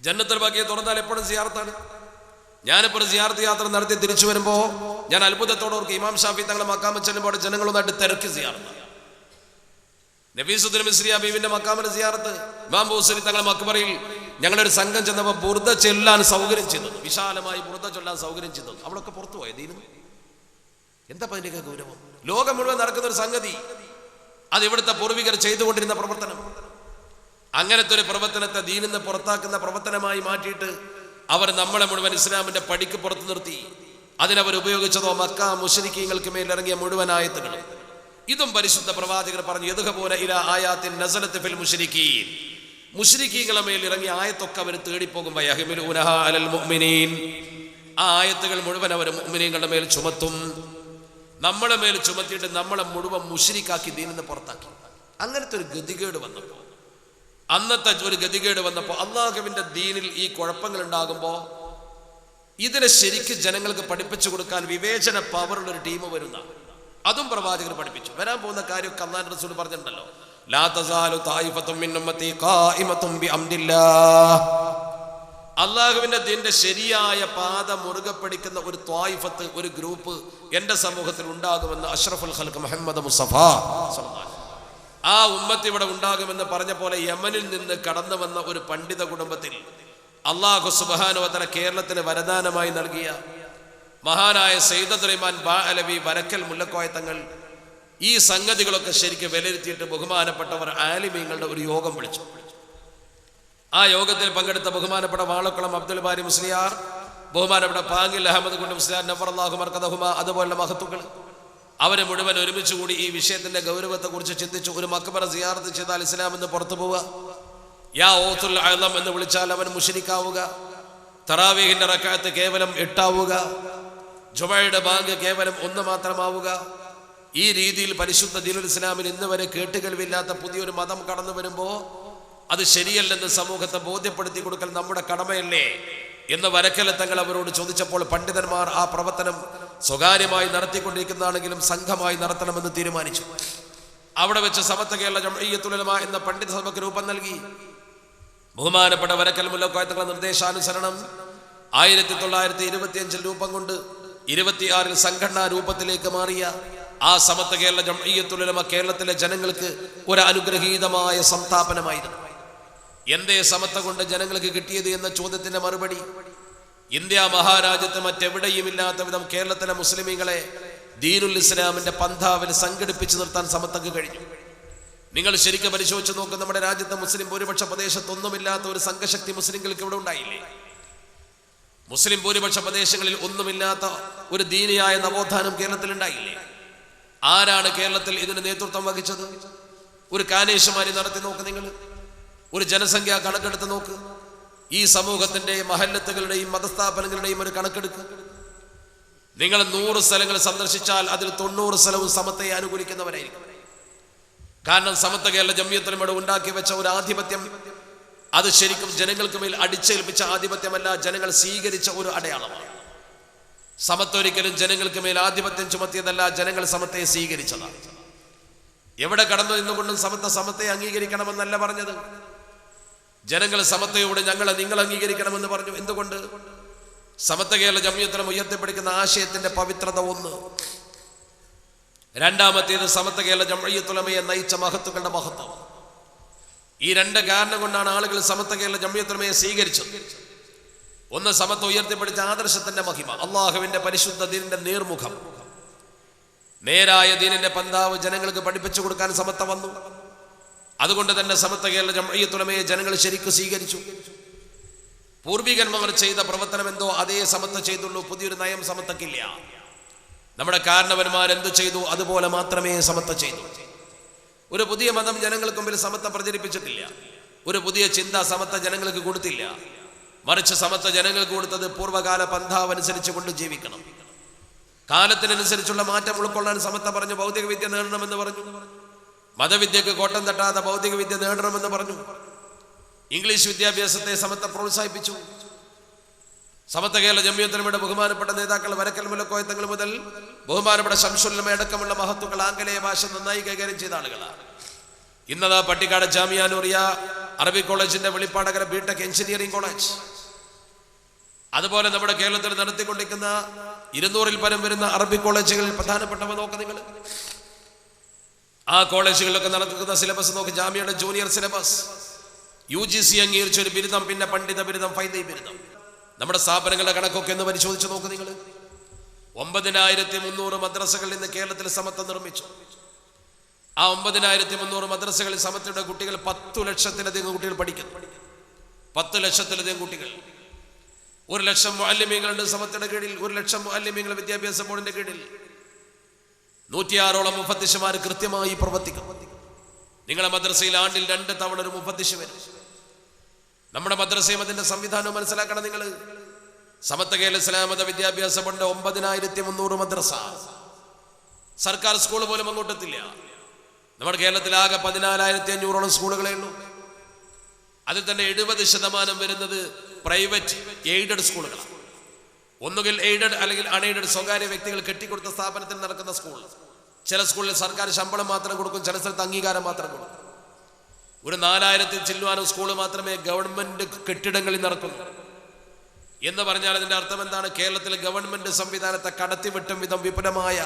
ജന്നത്തുൽ ബഖിയ തുറന്നാൽ എപ്പോഴും സിയാറത്താണ്. ഞാനിപ്പോൾ സിയാറത്ത് യാത്ര നടത്തി തിരിച്ചു വരുമ്പോൾ ഞാൻ അത്ഭുതത്തോടെ ഓർക്ക് ഇമാം ഷാഫി തങ്ങളെ മക്കാമ ചെല്ലുമ്പോൾ ജനങ്ങളൊന്നായിട്ട് തിരക്ക് സിയാറത്ത്. നബീസുദ്ദീൻ മിസ്രി ഹബീബിന്റെ മക്കാമിന്റെ സിയാറത്ത് ഇമാം ബൂസരി തങ്ങളെ മക്ബറയിൽ ഞങ്ങളൊരു സംഘം ചെന്നപ്പോൾ ബുർദ ചൊല്ലാൻ സൗകര്യം ചെയ്തത്, വിശാലമായി ബുർദ ചൊല്ലാൻ സൗകര്യം ചെയ്തത്. അവളൊക്കെ പുറത്തു പോയത് ദീനിന്ന്. എന്താ അതിൻ്റെയൊക്കെ ഗൗരവം? ലോകം മുഴുവൻ നടക്കുന്ന ഒരു സംഗതി, അത് ഇവിടുത്തെ പൂർവികർ ചെയ്തുകൊണ്ടിരുന്ന പ്രവർത്തനം. അങ്ങനത്തെ ഒരു പ്രവർത്തനത്തെ ദീനിന്ന് പുറത്താക്കുന്ന പ്രവർത്തനമായി മാറ്റിയിട്ട് അവർ നമ്മളെ മുഴുവൻ ഇസ്ലാമിന്റെ പടിക്ക് പുറത്തു നിർത്തി. അതിനവർ ഉപയോഗിച്ചതോ മക്ക മുശ്രിക്കീങ്ങൾക്ക് മേലിറങ്ങിയ മുഴുവൻ ആയത്തുകളും. ഇതും പരിശുദ്ധ പ്രവാചകർ പറഞ്ഞു, യദ്ഹബൂന ഇലാ ആയാത്തിൻ നസലത്ത് ഫിൽ മുശ്രിക്കീൻ. മുശ്രിക്കീങ്ങളുടെ മേൽ ഇറങ്ങിയ ആയത്തൊക്കെ അവർ തേടിപ്പോകും. വയഹ്മിലൂനഹാ അലൽ മുഅ്മിനീൻ. ആ ആയത്തുകൾ മുഴുവൻ അവർ മുഅ്മിനീങ്ങളുടെ മേൽ ചുമത്തും. നമ്മളെ മേൽ ചുമത്തിയിട്ട് നമ്മളെ മുഴുവൻ മുശ്രിക്കാക്കി ദീനിന്ന് പുറത്താക്കി. അങ്ങനത്തെ ഒരു ഗതികേട് വന്നപ്പോൾ, അന്നത്തെ ഒരു ഗതികേട് വന്നപ്പോൾ അള്ളാഹുവിന്റെ ദീനിൽ ഈ കുഴപ്പങ്ങൾ ഉണ്ടാകുമ്പോൾ ഇതിനെ ശരിക്കും ജനങ്ങൾക്ക് പഠിപ്പിച്ചു കൊടുക്കാൻ വിവേചന പവറുള്ള ഒരു ടീം വരുന്ന, അതും പ്രവാചകർ പഠിപ്പിച്ചു. വരാൻ പോകുന്ന കാര്യമൊക്കെ അല്ലാഹുവിന്റെ റസൂൽ പറഞ്ഞിട്ടുണ്ടല്ലോ, ലാ തസാലു തായിഫത്തും മിൻ ഉമ്മത്തി ഖായിമത്തും ബിഅംദില്ലാഹ്. അള്ളാഹുവിന്റെ ദീനിന്റെ ശരിയായ പാത മുറുകെ പിടിക്കുന്ന ഒരു ത്വായിഫത്ത്, ഒരു ഗ്രൂപ്പ് എന്റെ സമൂഹത്തിൽ ഉണ്ടാകുമെന്ന് അഷ്റഫുൽ ഖൽഖ് മുഹമ്മദ് മുസ്തഫ ആ ഉമ്മത്ത് ഇവിടെ ഉണ്ടാകുമെന്ന് പറഞ്ഞ പോലെ യമനിൽ നിന്ന് കടന്നു വന്ന ഒരു പണ്ഡിത കുടുംബത്തിൽ അള്ളാഹു സുബ്ഹാനഹു വ തആല കേരളത്തിന് വരദാനമായി നൽകിയ മഹാനായ സയ്യിദ് അബ്ദുറഹ്മാൻ ബാഅലവി വരക്കൽ മുല്ലക്കോയ തങ്ങൾ ഈ സംഗതികളൊക്കെ ശരിക്കും വിലയിരുത്തിയിട്ട് ബഹുമാനപ്പെട്ടവർ ആലിമീങ്ങളുടെ ഒരു യോഗം വിളിച്ചു. ആ യോഗത്തിൽ പങ്കെടുത്ത ബഹുമാനപ്പെട്ട വാളക്കുളം അബ്ദുൽ ബാരി മുസ്ലിയാർ, ബഹുമാനപ്പെട്ട പാങ്ങിൽ അഹമ്മദ് കുണ്ട് മുസ്ലിയാർ നഫറല്ലാഹു മർകദഹുമ, അതുപോലുള്ള മഹത്തുക്കൾ, അവരെ മുഴുവൻ ഒരുമിച്ച് കൂടി ഈ വിഷയത്തിന്റെ ഗൗരവത്തെ കുറിച്ച് ചിന്തിച്ചു. ഒരു മക്ബറ സിയാറത്ത് ചെയ്താൽ ഇസ്ലാം എന്ന് പുറത്തു പോവുക, യാ ഓത്തുൽ അഅ്ലം എന്ന് വിളിച്ചാൽ അവൻ മുശ്രിക്കാവുക, തറാവീഹിന്റെ റക്അത്ത് കേവലം 8 ആവുക, ജുമഅയുടെ ബാങ്ക് കേവലം 1 മാത്രമാവുക. ഈ രീതിയിൽ പരിശുദ്ധ ദീനുൽ ഇസ്ലാമിൽ ഇന്ന് വരെ കേട്ടുകേൾവില്ലാത്ത പുതിയൊരു മതം കടന്നു വരുമ്പോൾ അത് ശരിയല്ലെന്ന് സമൂഹത്തെ ബോധ്യപ്പെടുത്തി കൊടുക്കൽ നമ്മുടെ കടമയല്ലേ എന്ന് വരക്കൽ തങ്ങൾ അവരോട് ചോദിച്ചപ്പോൾ പണ്ഡിതന്മാർ ആ പ്രവർത്തനം സ്വകാര്യമായി നടത്തിക്കൊണ്ടിരിക്കുന്നതാണെങ്കിലും സംഘമായി നടത്തണമെന്ന് തീരുമാനിച്ചു. അവിടെ വെച്ച് സമസ്ത കേരള ജംഇയ്യത്തുൽ ഉലമാ എന്ന പണ്ഡിത സഭയ്ക്ക് രൂപം നൽകി. ബഹുമാനപ്പെട്ട വരക്കൽ മുല്ലക്കോയ തങ്ങളുടെ നിർദ്ദേശാനുസരണം 1925 രൂപം കൊണ്ട് 26 സംഘടനാ രൂപത്തിലേക്ക് മാറിയ ആ സമസ്ത കേരള ജംഇയ്യത്തുൽ ഉലമാ കേരളത്തിലെ ജനങ്ങൾക്ക് ഒരു അനുഗ്രഹീതമായ സംസ്ഥാപനമായിരുന്നു. എന്തേ സമത്വ കൊണ്ട് ജനങ്ങൾക്ക് കിട്ടിയത് എന്ന ചോദ്യത്തിന്റെ മറുപടി, ഇന്ത്യ മഹാരാജ്യത്ത് മറ്റെവിടെയും ഇല്ലാത്ത വിധം കേരളത്തിലെ മുസ്ലിമീങ്ങളെ ദീനുൽ ഇസ്ലാമിന്റെ പന്ഥാവിൽ സംഘടിപ്പിച്ചു നിർത്താൻ സമത്വക്ക് കഴിഞ്ഞു. നിങ്ങൾ ശരിക്കും പരിശോധിച്ച് നോക്കും, നമ്മുടെ രാജ്യത്തെ മുസ്ലിം ഭൂരിപക്ഷ പ്രദേശത്തൊന്നുമില്ലാത്ത ഒരു സംഘശക്തി മുസ്ലിങ്ങൾക്ക് ഇവിടെ ഉണ്ടായില്ലേ? മുസ്ലിം ഭൂരിപക്ഷ പ്രദേശങ്ങളിൽ ഒന്നുമില്ലാത്ത ഒരു ദീനിയായ നവോത്ഥാനം കേരളത്തിൽ ഉണ്ടായില്ലേ? ആരാണ് കേരളത്തിൽ ഇതിന് നേതൃത്വം വഹിച്ചത്? ഒരു കാനേശുമാരി നടത്തി നോക്ക്, നിങ്ങൾ ഒരു ജനസംഖ്യ കണക്കെടുത്ത് നോക്ക്. ഈ സമൂഹത്തിന്റെ മഹല്ലത്തുകളുടെയും മതസ്ഥാപനങ്ങളുടെയും ഒരു കണക്കെടുക്ക്. നിങ്ങൾ 100 സ്ഥലങ്ങൾ സന്ദർശിച്ചാൽ അതിൽ 90 സ്ഥലവും സമത്വയെ അനുകൂലിക്കുന്നവരായിരിക്കും. കാരണം സമത്വ കേരള ജംഇയ്യത്തുൽ ഉലമാ ഉണ്ടാക്കി വെച്ച ഒരു ആധിപത്യം, അത് ശരിക്കും ജനങ്ങൾക്ക് മേൽ അടിച്ചേൽപ്പിച്ച ആധിപത്യമല്ല, ജനങ്ങൾ സ്വീകരിച്ച ഒരു അടയാളമാണ്. സമത്വം ഒരിക്കലും ജനങ്ങൾക്ക് മേൽ ആധിപത്യം ചുമത്തിയതല്ല, ജനങ്ങൾ സമത്വയെ സ്വീകരിച്ചതാണ്. എവിടെ കടന്നു നിന്നുകൊണ്ടും സമത്വയെ അംഗീകരിക്കണമെന്നല്ല പറഞ്ഞത്. ജനങ്ങൾ സമത്വയോട് ഞങ്ങളെ നിങ്ങൾ അംഗീകരിക്കണമെന്ന് പറഞ്ഞു. എന്തുകൊണ്ട്? സമത്വ കേരള ജംഇയ്യത്തുൽ ഉലമാ ഉയർത്തിപ്പിടിക്കുന്ന ആശയത്തിന്റെ പവിത്രത ഒന്ന്. രണ്ടാമത്തേത് സമത്വ കേരള ജംഇയ്യത്തുൽ ഉലമയെ നയിച്ച മഹത്തുക്കളുടെ മഹത്വം. ഈ 2 കാരണം കൊണ്ടാണ് ആളുകൾ സമത്വ കേരള ജംഇയ്യത്തുൽ ഉലമയെ സ്വീകരിച്ചത്. ഒന്ന്, സമത്വം ഉയർത്തിപ്പിടിച്ച ആദർശത്തിന്റെ മഹിമ, അള്ളാഹുവിന്റെ പരിശുദ്ധ ദീനിന്റെ നേർമുഖം, നേരായ ദീനിന്റെ പന്താവ് ജനങ്ങൾക്ക് പഠിപ്പിച്ചു കൊടുക്കാൻ സമത്വം വന്നു. അതുകൊണ്ട് തന്നെ സമത്വ കേരള ജംഇയ്യത്തുൽ ഉലമയെ ജനങ്ങൾ ശരിക്കും സ്വീകരിച്ചു. പൂർവികന്മാർ ചെയ്ത പ്രവർത്തനം എന്തോ അതേ സമത്വം ചെയ്തുള്ളൂ, പുതിയൊരു നയം സമത്വക്കില്ല. നമ്മുടെ കാരണവന്മാർ എന്തു ചെയ്തു അതുപോലെ മാത്രമേ സമത്വം ചെയ്തു. ഒരു പുതിയ മതം ജനങ്ങൾക്ക് മുമ്പിൽ സമത്വം പ്രചരിപ്പിച്ചിട്ടില്ല. ഒരു പുതിയ ചിന്ത സമത്വ ജനങ്ങൾക്ക് കൊടുത്തില്ല. മറിച്ച് സമത്വ ജനങ്ങൾക്ക് കൊടുത്തത് പൂർവ്വകാല പന്ഥാവ് അനുസരിച്ച് കൊണ്ട് ജീവിക്കണം. കാലത്തിനനുസരിച്ചുള്ള മാറ്റം ഉൾക്കൊള്ളാൻ സമത്വ പറഞ്ഞു. ഭൗതിക വിദ്യ നേടണമെന്ന് പറഞ്ഞു. മതവിദ്യക്ക് കോട്ടം തട്ടാതെ ഭൗതിക വിദ്യ നേടണമെന്ന് പറഞ്ഞു. ഇംഗ്ലീഷ് വിദ്യാഭ്യാസത്തെ സമത്വ പ്രോത്സാഹിപ്പിച്ചു. സമത്വ കേരള ജംഇയ്യത്തുൽ ഉലമയുടെ ബഹുമാനപ്പെട്ട നേതാക്കൾ വരക്കൽ മുല്ലക്കോയ തങ്ങൾ മുതൽ ബഹുമാനപ്പെട്ട ശംസുൽ ഉലമ അടക്കമുള്ള മഹത്തുക്കൾ ആംഗലേയ ഭാഷ നന്നായി കൈകാര്യം ചെയ്ത ആളുകളാണ്. ഇന്നതാ പട്ടിക്കാട് ജാമിയ നൂറിയ അറബി കോളേജിന്റെ വെളിപ്പാടകര ബിടെക് എഞ്ചിനീയറിംഗ് കോളേജ്, അതുപോലെ നമ്മുടെ കേരളത്തിൽ നടത്തിക്കൊണ്ടിരിക്കുന്ന 200-ൽ പരം വരുന്ന അറബി കോളേജുകളിൽ പ്രധാനപ്പെട്ടവ നോക്ക് നിങ്ങൾ. ആ കോളേജുകളിലൊക്കെ നടത്തുന്ന സിലബസ് നോക്ക്. ജാമ്യയുടെ ജൂനിയർ സിലബസ്, UGC അംഗീകരിച്ച ഒരു ബിരുദം, പിന്നെ പണ്ഡിത ബിരുദം, ഫൈദി ബിരുദം. നമ്മുടെ സ്ഥാപനങ്ങളുടെ കണക്കൊക്കെ ഒന്ന് പരിശോധിച്ച് നോക്ക് നിങ്ങൾ. 9300 മദ്രസകളിൽ ഇന്ന് കേരളത്തിൽ സമത്വം നിർമ്മിച്ചു. ആ 9300 മദ്രസകളിൽ സമത്വയുടെ കുട്ടികൾ 10 ലക്ഷത്തിലധികം കുട്ടികൾ പഠിക്കുന്നു. 10 ലക്ഷത്തിലധികം കുട്ടികൾ. 1 ലക്ഷം മുഅല്ലിമീങ്ങളുണ്ട് സമത്വയുടെ കീഴിൽ. 1 ലക്ഷം മുഅല്ലിമീങ്ങൾ വിദ്യാഭ്യാസ ബോർഡിന്റെ കീഴിൽ. 106ഓളം മുഫത്തിശ്മാർ കൃത്യമായി പ്രവർത്തിക്കും. നിങ്ങളുടെ മദ്രസയിൽ ആണ്ടിൽ 2 തവണ ഒരു മുഫത്തിശ് വരും. നമ്മുടെ മദ്രസയും അതിന്റെ സംവിധാനവും മനസ്സിലാക്കണം നിങ്ങൾ. സമത്വ കേരള ഇസ്ലാമത വിദ്യാഭ്യാസ ബോർഡിന്റെ 9300 മദ്രസ, സർക്കാർ സ്കൂൾ പോലും അങ്ങോട്ടെത്തില്ല. നമ്മുടെ കേരളത്തിൽ ആകെ 14500ഓളം സ്കൂളുകളേ ഉള്ളൂ. അതിൽ തന്നെ 70% വരുന്നത് പ്രൈവറ്റ് എയ്ഡഡ് സ്കൂളുകളാണ്. ഒന്നുകിൽ എയ്ഡഡ് അല്ലെങ്കിൽ അൺഎയ്ഡഡ്, സ്വകാര്യ വ്യക്തികൾ കെട്ടിക്കൊടുത്ത സ്ഥാപനത്തിൽ നടക്കുന്ന സ്കൂൾ. ചില സ്കൂളിൽ സർക്കാർ ശമ്പളം മാത്രം കൊടുക്കും, ചില സ്ഥലത്ത് അംഗീകാരം മാത്രം കൊടുക്കും. ഒരു 4000-ൽ ചില്ലുവാനും സ്കൂൾ മാത്രമേ ഗവൺമെന്റ് കെട്ടിടങ്ങളിൽ നടക്കുന്നു. എന്ന് പറഞ്ഞാൽ അതിന്റെ അർത്ഥം എന്താണ്? കേരളത്തിലെ ഗവൺമെന്റ് സംവിധാനത്തെ കടത്തിവിട്ടും വിധം വിപുലമായ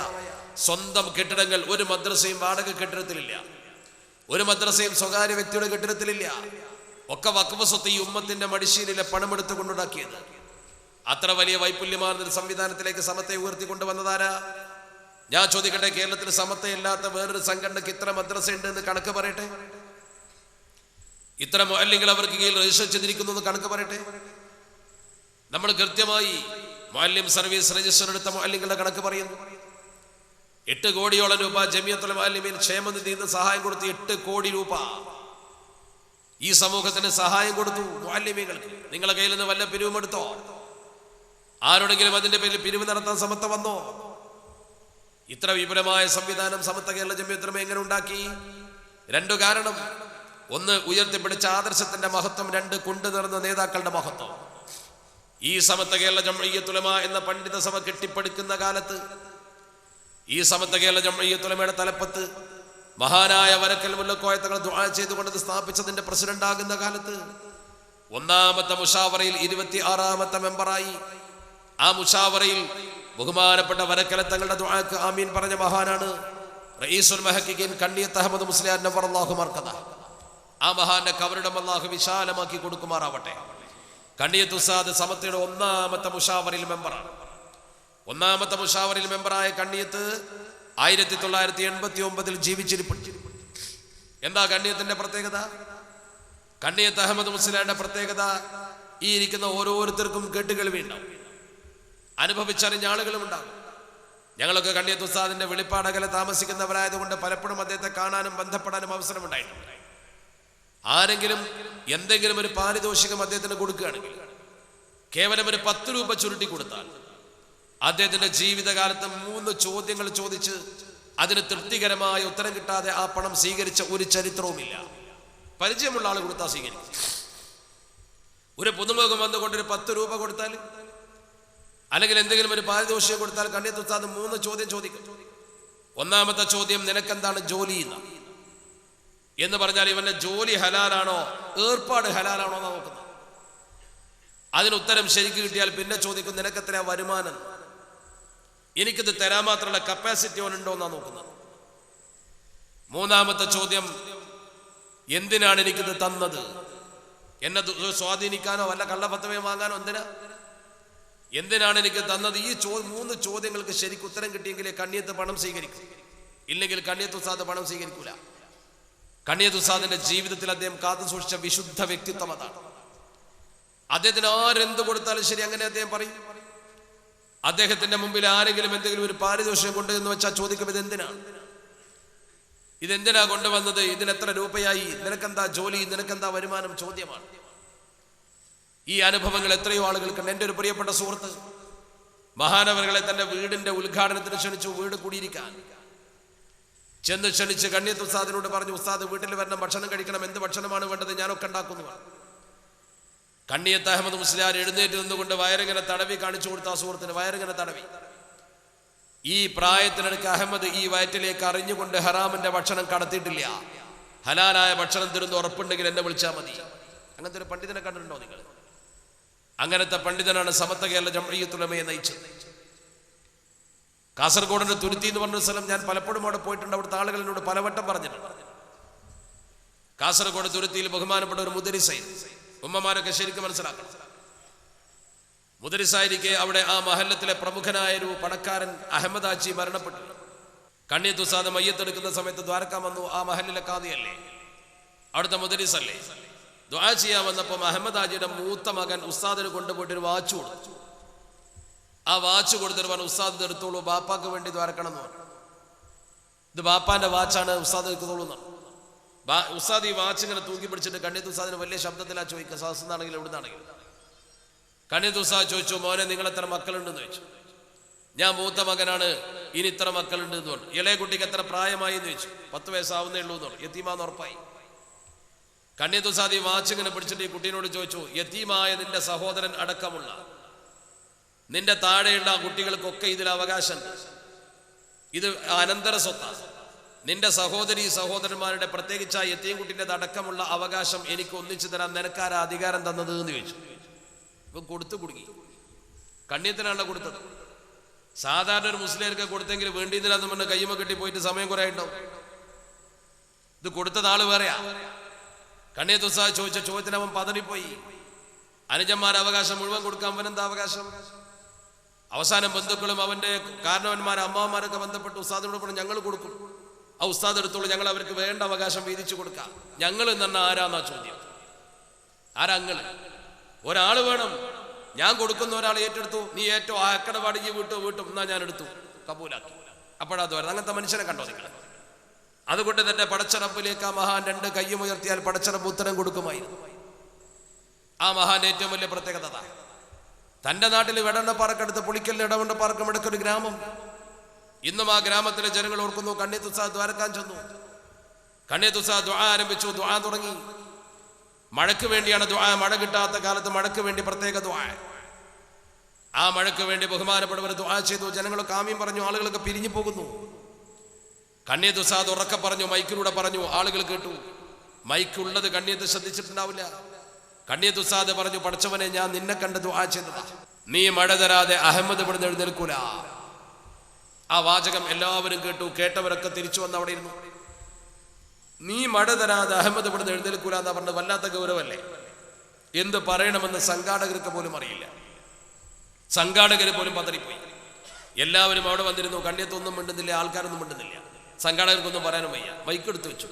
സ്വന്തം കെട്ടിടങ്ങൾ ഒരു മദ്രസയും വാടക കെട്ടിടത്തിലില്ല, ഒരു മദ്രസയും സ്വകാര്യ വ്യക്തിയുടെ കെട്ടിടത്തിലില്ല. ഒക്കെ വഖഫ് സ്വത്ത് ഈ ഉമ്മത്തിന്റെ മടിശീലിലെ പണമെടുത്ത് കൊണ്ടുണ്ടാക്കിയത്. അത്ര വലിയ വൈപുല്യമാർന്ന സംവിധാനത്തിലേക്ക് സമത്തെ ഉയർത്തിക്കൊണ്ടുവന്നതാരാ? ഞാൻ ചോദിക്കട്ടെ, കേരളത്തിൽ സമത്തയില്ലാത്ത വേറൊരു സംഘടനയ്ക്ക് ഇത്ര മദ്രസ ഉണ്ട് എന്ന് കണക്ക് പറയട്ടെ? ഇത്ര മുഅല്ലിങ്ങൾ അവർക്ക് കീഴിൽ രജിസ്റ്റർ ചെയ്തിരിക്കുന്നു എന്ന് കണക്ക് പറയട്ടെ? നമ്മൾ കൃത്യമായി മുഅല്ലിം സർവീസ് രജിസ്റ്റർ എടുത്ത മുഅല്ലിങ്ങളുടെ കണക്ക് പറയുന്നു. 8 കോടിയോളം രൂപ ജമിയത്തുൽ മുഅല്ലിമീൻ ക്ഷേമനിധിയിൽ നിന്ന് സഹായം കൊടുത്തു. 8 കോടി രൂപ ഈ സമൂഹത്തിന് സഹായം കൊടുത്തു മുഅല്ലിമീങ്ങൾക്ക്. നിങ്ങളുടെ കയ്യിൽ നിന്ന് വല്ല പിരിവും എടുത്തോ? ആരോടെങ്കിലും അതിന്റെ പേരിൽ പിരിവ് നടത്താൻ സമത്വം വന്നോ? ഇത്ര വിപുലമായ സംവിധാനം സമത്വ കേരള ജമിയത്തുൽ ഉലമ എങ്ങനെ ഉണ്ടാക്കി? 2 കാരണം. 1, ഉയർത്തിപ്പിടിച്ച ആദർശത്തിന്റെ മഹത്വം. 2, കൊണ്ടു നടന്ന നേതാക്കളുടെ മഹത്വം. ഈ സമത്വ കേരള ജംഇയ്യത്തുൽ ഉലമ എന്ന പണ്ഡിത സഭ കെട്ടിപ്പടുക്കുന്ന കാലത്ത്, ഈ സമത്വ കേരള ജംഇയ്യത്തുൽ ഉലമയുടെ തലപ്പത്ത് മഹാനായ വരക്കൽ മുല്ലക്കോയ തങ്ങൾ ദുആ ചെയ്തുകൊണ്ട് സ്ഥാപിച്ചതിന്റെ പ്രസിഡന്റ് ആകുന്ന കാലത്ത് 1ാമത്തെ മുഷാവറയിൽ 26ാമത്തെ മെമ്പറായി. ആ മുഷാവറയിൽ ബഹുമാനപ്പെട്ട വരക്കൽ തങ്ങളുടെ ദുആക്ക് ആമീൻ പറഞ്ഞ മഹാനാണ് റഈസുൽ മുഹഖഖീൻ കണ്ണിയത്ത് അഹ്മദ് മുസ്ലിയാർ നവറല്ലാഹു മർക്കദ. ആ മഹാന്റെ കബറിടം അല്ലാഹു വിശാലമാക്കി കൊടുക്കുമാറാവട്ടെ. കണ്ണിയത്ത് ഉസ്താദ് സമത്തയുടെ 1ാമത്തെ മുഷാവറയിൽ മെമ്പറാണ്. 1ാമത്തെ മുഷാവറയിൽ മെമ്പറായ കണ്ണിയത്ത് 1989-ൽ ജീവിച്ചിരിപ്പുണ്ട്. എന്താ കണ്ണിയത്തിന്റെ പ്രത്യേകത? കണ്ണിയത്ത് അഹമ്മദ് മുസ്ലിയാരുടെ പ്രത്യേകത, ഈ ഇരിക്കുന്ന ഓരോരുത്തർക്കും കേട്ടുകേൾവിയുണ്ടാവും, അനുഭവിച്ചറിഞ്ഞ ആളുകളും ഉണ്ടാകും. ഞങ്ങളൊക്കെ കണ്ണിയത്ത് ഉസ്താദിന്റെ വെളിപ്പാടകലെ താമസിക്കുന്നവരായതുകൊണ്ട് പലപ്പോഴും അദ്ദേഹത്തെ കാണാനും ബന്ധപ്പെടാനും അവസരമുണ്ടായിട്ടുണ്ട്. ആരെങ്കിലും എന്തെങ്കിലും ഒരു പാരിതോഷികം അദ്ദേഹത്തിന് കൊടുക്കുകയാണെങ്കിൽ, കേവലം ഒരു 10 രൂപ ചുരുട്ടി കൊടുത്താൽ അദ്ദേഹത്തിന്റെ ജീവിതകാലത്ത് 3 ചോദ്യങ്ങൾ ചോദിച്ച് അതിന് തൃപ്തികരമായ ഉത്തരം കിട്ടാതെ ആ പണം സ്വീകരിച്ച ഒരു ചരിത്രവുമില്ല. പരിചയമുള്ള ആൾ കൊടുത്താൽ സ്വീകരിക്കും. ഒരു പുതുമുഖം വന്നുകൊണ്ട് ഒരു 10 രൂപ കൊടുത്താൽ, അല്ലെങ്കിൽ എന്തെങ്കിലും ഒരു പാരിതോഷികം കൊടുത്താൽ കണ്ണിയത്ത് ഉസ്താദ് 3 ചോദ്യം ചോദിക്കും. 1ാമത്തെ ചോദ്യം, നിനക്കെന്താണ് ജോലി എന്ന് പറഞ്ഞാൽ ഇവന്റെ ജോലി ഹലാലാണോ, ഏർപ്പാട് ഹലാലാണോ എന്നാ നോക്കുന്നത്. അതിന് ഉത്തരം ശരിക്ക് കിട്ടിയാൽ പിന്നെ ചോദിക്കും, നിനക്കെത്ര വരുമാനം, എനിക്കിത് തരാൻ മാത്രമുള്ള കപ്പാസിറ്റി ഓനുണ്ടോ എന്നാ നോക്കുന്നത്. 3ാമത്തെ ചോദ്യം, എന്തിനാണ് എനിക്കിത് തന്നത്, എന്നെ സ്വാധീനിക്കാനോ വല്ല കള്ളഫത്വയോ വാങ്ങാനോ, എന്തിനാണ് എനിക്ക് തന്നത്? ഈ 3 ചോദ്യങ്ങൾക്ക് ശരിക്കും ഉത്തരം കിട്ടിയെങ്കിലേ കണ്ണിയത്ത് പണം സ്വീകരിക്കും. ഇല്ലെങ്കിൽ കണ്ണിയത്ത് ഉസ്താദ് പണം സ്വീകരിക്കൂല. കണ്ണിയത്ത് ഉസ്താദിന്റെ ജീവിതത്തിൽ അദ്ദേഹം കാത്തു സൂക്ഷിച്ച വിശുദ്ധ വ്യക്തിത്വം അതാണ്. അദ്ദേഹത്തിന് ആരെന്ത് കൊടുത്താലും ശരി അങ്ങനെ അദ്ദേഹം പറയും. അദ്ദേഹത്തിന്റെ മുമ്പിൽ ആരെങ്കിലും എന്തെങ്കിലും ഒരു പാരിതോഷികം കൊണ്ട് എന്ന് വെച്ചാൽ ചോദിക്കും, ഇതെന്തിനാ കൊണ്ടുവന്നത്, ഇതിന് എത്ര രൂപയായി, നിനക്കെന്താ ജോലി, നിനക്കെന്താ വരുമാനം, ചോദ്യമാണ്. ഈ അനുഭവങ്ങൾ എത്രയോ ആളുകൾക്കുണ്ട്. എൻ്റെ ഒരു പ്രിയപ്പെട്ട സുഹൃത്ത് മഹാനവറുകളെ തന്റെ വീടിന്റെ ഉദ്ഘാടനത്തിന് ക്ഷണിച്ചു. വീട് കൂടിയിരിക്കാൻ ചെന്ന് ക്ഷണിച്ച് കണ്ണിയത്ത് ഉസ്താദിനോട് പറഞ്ഞു, ഉസ്താദ് വീട്ടിൽ വരണം, ഭക്ഷണം കഴിക്കണം, എന്ത് ഭക്ഷണമാണ് വേണ്ടത്, ഞാനൊക്കെ ഉണ്ടാക്കുന്നു. കണ്ണിയത്ത് അഹമ്മദ് മുസ്ലിയാർ എഴുന്നേറ്റ് നിന്നുകൊണ്ട് വയറിങ്ങനെ തടവി കാണിച്ചു കൊടുത്ത ആ സുഹൃത്തിന്. വയറിങ്ങനെ തടവി. ഈ പ്രായത്തിനടുക്ക് അഹമ്മദ് ഈ വയറ്റിലേക്ക് അറിഞ്ഞുകൊണ്ട് ഹറാമിന്റെ ഭക്ഷണം കടത്തിയിട്ടില്ല, ഹലാലായ ഭക്ഷണം തരുന്ന ഉറപ്പുണ്ടെങ്കിൽ എന്നെ വിളിച്ചാൽ മതി. അങ്ങനത്തെ ഒരു പണ്ഡിതനെ കണ്ടിട്ടുണ്ടോ നിങ്ങൾ? അങ്ങനത്തെ പണ്ഡിതനാണ് സമസ്ത കേരള ജംഇയ്യത്തുൽ ഉലമയെ നയിച്ചത്. കാസർഗോഡിന്റെ തുരുത്തി എന്ന് പറഞ്ഞ സ്ഥലം ഞാൻ പലപ്പോഴും അവിടെ പോയിട്ടുണ്ട്. അവിടുത്തെ ആളുകൾ എന്നോട് പലവട്ടം പറഞ്ഞിട്ടുണ്ട്. കാസർഗോഡ് തുരുത്തിയിൽ ബഹുമാനപ്പെട്ട ഒരു മുദരിസായിരുന്നു. ഉമ്മമാരൊക്കെ ശരിക്കും മനസ്സിലാക്കണം. മുദരിസായിരിക്കെ അവിടെ ആ മഹല്ലത്തിലെ പ്രമുഖനായ ഒരു പണക്കാരൻ അഹമ്മദ് ആച്ചി മരണപ്പെട്ടു. കണ്ണീത്ത് ഉസ്താദ് മയ്യത്തെടുക്കുന്ന സമയത്ത് ദ്വാരക്കാൻ വന്നു. ആ മഹല്ലിലെ ഖാദിയല്ലേ, അവിടുത്തെ മുദരിസല്ലേ. ദുആ ചെയ്യാൻ വന്നപ്പോൾ അഹമ്മദ് ആജിയുടെ മൂത്ത മകൻ ഉസ്താദിന് കൊണ്ടുപോയിട്ട് ഒരു വാച്ച് കൊടുത്തു. ആ വാച്ച് കൊടുത്തിട്ട് പറഞ്ഞു, ഉസ്താദ് എടുത്തോളൂ, ബാപ്പാക്ക് വേണ്ടി ദ്വാരക്കണം എന്ന് പറഞ്ഞു. ഇത് ബാപ്പാന്റെ വാച്ചാണ്, ഉസ്താദ് എടുത്തോളൂ എന്നാണ്. ഉസ്താദ് ഈ വാച്ച് ഇങ്ങനെ തൂക്കി പിടിച്ചിട്ട് കണ്ണീത്ത് ഉസ്താദിന് വലിയ ശബ്ദത്തിലാ ചോദിക്കുക, സദസ്സെന്നാണെങ്കിലും എവിടുന്നാണെങ്കിലും. കണ്ണീത്ത് ഉസ്താദ് ചോദിച്ചു, മോനെ നിങ്ങൾ എത്ര മക്കളുണ്ടെന്ന് ചോദിച്ചു. ഞാൻ മൂത്ത മകനാണ്, ഇനി ഇത്ര മക്കളുണ്ട് എന്ന് പറഞ്ഞു. ഇളയ കുട്ടിക്ക് എത്ര പ്രായമായി എന്ന് ചോദിച്ചു. 10 വയസ്സാവുന്നേ ഉള്ളൂ എന്ന് പറഞ്ഞു. യതീമാന്ന് ഉറപ്പായി. കണ്ണീത്ത് ഉസ്താദ് ഈ വാച്ച് ഇങ്ങനെ പിടിച്ചിട്ട് ഈ കുട്ടീനോട് ചോദിച്ചു, യതീമായ നിന്റെ സഹോദരൻ അടക്കമുള്ള നിന്റെ താഴെയുള്ള കുട്ടികൾക്കൊക്കെ ഇതിൽ അവകാശം, ഇത് അനന്തര സ്വത്താണ്. നിന്റെ സഹോദരി സഹോദരന്മാരുടെ പ്രത്യേകിച്ച് ആ യതീം കുട്ടിൻ്റെ അടക്കമുള്ള അവകാശം എനിക്ക് ഒന്നിച്ചു തരാൻ നിനക്കാരാ അധികാരം തന്നത് എന്ന് ചോദിച്ചു. ഇപ്പം കൊടുത്തു കുടുങ്ങി. കണ്ണിയത്തിനാണ് കൊടുത്തത്. സാധാരണ ഒരു മുസ്ലിംക്ക് കൊടുത്തെങ്കിൽ വേണ്ടിയെന്നില്ലാന്ന് പറഞ്ഞ് കയ്യുമ കെട്ടി പോയിട്ട് സമയം കുറെ ഉണ്ടാവും. ഇത് കൊടുത്തത് ആള് വേറെയാ. കണ്ണിയത്ത് ഉസ്താദ് ചോദിച്ച ചോദ്യത്തിന് അവൻ പതറിപ്പോയി. അനുജന്മാരുടെ അവകാശം മുഴുവൻ കൊടുക്കാൻ അവനെന്താ അവകാശം? അവസാനം ബന്ധുക്കളും അവന്റെ കാരണവന്മാരും അമ്മാവന്മാരൊക്കെ ബന്ധപ്പെട്ട് ഉസ്താദിനോട് പറഞ്ഞു, ഞങ്ങൾ കൊടുക്കും, ആ ഉസ്താദ് എടുത്തോളൂ, ഞങ്ങൾ അവർക്ക് വേണ്ട അവകാശം വീതിച്ചു കൊടുക്കാം. ഞങ്ങൾ എന്ന് പറഞ്ഞാൽ ആരാന്നാ ചോദ്യം. ആരാങ്ങൾ? ഒരാൾ വേണം. ഞാൻ കൊടുക്കുന്ന ഒരാൾ ഏറ്റെടുത്തു, നീ ഏറ്റവും ആക്കട വാടകി വീട്ടും എന്നാ ഞാൻ എടുത്തു, കബൂലാക്കി. അപ്പോഴാ തോന്നുന്നത്. അങ്ങനത്തെ മനുഷ്യനെ കണ്ടോ നിങ്ങൾ? അതുകൊണ്ട് തന്നെ പടച്ചറപ്പിലേക്ക് ആ മഹാൻ 2 കയ്യും ഉയർത്തിയാൽ പടച്ചറപ്പ് ഉത്തരം കൊടുക്കുമായിരുന്നു. ആ മഹാന്റെ ഏറ്റവും വലിയ പ്രത്യേകത തന്റെ നാട്ടിൽ വെടവണ്ണപ്പാറക്കടുത്ത് പുളിക്കലിൽ ഇടവണ്ണപ്പാറക്കം ഇടയ്ക്കൊരു ഗ്രാമം. ഇന്നും ആ ഗ്രാമത്തിലെ ജനങ്ങൾ ഓർക്കുന്നു. കണ്ണീത്ത് ഉസ്താദ് ദ്വാരക്കാൻ ചെന്നു. കണ്ണീത്ത് ഉസ്താദ് ദുആ ആരംഭിച്ചു. ദുആ തുടങ്ങി. മഴയ്ക്ക് വേണ്ടിയാണ് ദുആ. മഴ കിട്ടാത്ത കാലത്ത് മഴയ്ക്ക് വേണ്ടി പ്രത്യേക ദുആ. ആ മഴയ്ക്ക് വേണ്ടി ബഹുമാനപ്പെട്ടവർ ദുആ ചെയ്തു. ജനങ്ങളൊക്കെ ആമീൻ പറഞ്ഞു. ആളുകളൊക്കെ പിരിഞ്ഞു പോകുന്നു. കണ്ണീത്ത് ഉസ്താദ് ഉറക്കെ പറഞ്ഞു, മൈക്കിലൂടെ പറഞ്ഞു. ആളുകൾ കേട്ടു. മൈക്കുള്ളത് കണ്ണീത്ത് ശ്രദ്ധിച്ചിട്ടുണ്ടാവില്ല. കണ്ണീത്ത് ഉസ്താദ് പറഞ്ഞു, പടച്ചവനെ, ഞാൻ നിന്നെ കണ്ട് ദുആ ചെയ്തതാ, നീ മഴ തരാതെ അഹമ്മദ് ഇവിടുന്ന് എഴുന്നേൽക്കൂല. ആ വാചകം എല്ലാവരും കേട്ടു. കേട്ടവരൊക്കെ തിരിച്ചു വന്ന് അവിടെ ഇരുന്നു. നീ മഴ തരാതെ അഹമ്മദ് ഇവിടുന്ന് എഴുന്നേൽക്കൂല എന്നാ പറഞ്ഞത്. വല്ലാത്ത ഗൗരവല്ലേ? എന്ത് പറയണമെന്ന് സംഘാടകർക്ക് പോലും അറിയില്ല. സംഘാടകര് പോലും പതറിപ്പോയി. എല്ലാവരും അവിടെ വന്നിരുന്നു. കണ്ണിയത്തൊന്നും മിണ്ടുന്നില്ല, ആൾക്കാരൊന്നും മിണ്ടുന്നില്ല. സംഘാടകർക്കൊന്നും പറയാനും വയ്യ. മൈക്കെടുത്ത് വെച്ചു.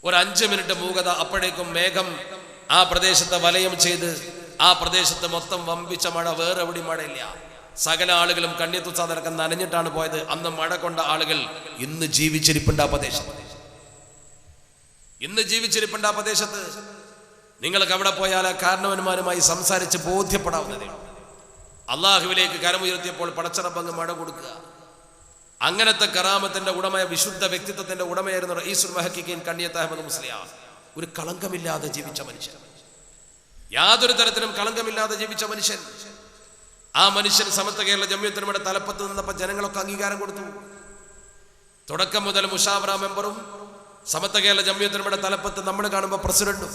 ഒരു 5 മിനിറ്റ് മൂകത. അപ്പോഴേക്കും മേഘം ആ പ്രദേശത്തെ വലയം ചെയ്ത് ആ പ്രദേശത്ത് മൊത്തം വമ്പിച്ച മഴ. വേറെ എവിടെയും മഴയില്ല. സകല ആളുകളും കണ്ണീത്ത് ഉസ്താദടക്കം നനഞ്ഞിട്ടാണ് പോയത്. അന്ന് മഴ കൊണ്ട ആളുകൾ ഇന്ന് ജീവിച്ചിരിപ്പുണ്ട് ആ പ്രദേശത്ത്. ഇന്ന് ജീവിച്ചിരിപ്പുണ്ട് ആ പ്രദേശത്ത്. നിങ്ങൾക്ക് അവിടെ പോയാൽ ആ കാരണവന്മാരുമായി സംസാരിച്ച് ബോധ്യപ്പെടാവുന്നതേ. അള്ളാഹുവിലേക്ക് കരമുയർത്തിയപ്പോൾ പടച്ചറബങ്ങ് മഴ കൊടുക്കുക. അങ്ങനത്തെ കറാമത്തിന്റെ ഉടമയ, വിശുദ്ധ വ്യക്തിത്വത്തിന്റെ ഉടമയായിരുന്നു റഈസുൽ മുഹഖിഖീൻ കണ്ണിയത്ത് അഹമ്മദ് മുസ്ലിയാർ. ഒരു കളങ്കമില്ലാതെ ജീവിച്ച മനുഷ്യൻ, യാതൊരു തരത്തിലും കളങ്കമില്ലാതെ ജീവിച്ച മനുഷ്യൻ. ആ മനുഷ്യൻ സമസ്ത കേരള ജംഇയ്യത്തുൽ ഉലമയുടെ തലപ്പത്ത് നിന്നപ്പോൾ ജനങ്ങളൊക്കെ അംഗീകാരം കൊടുത്തു. തുടക്കം മുതൽ മുഷാവറ മെമ്പറും സമസ്ത കേരള ജംഇയ്യത്തുൽ ഉലമയുടെ തലപ്പത്ത് നമ്മൾ കാണുമ്പോൾ പ്രസിഡന്റും.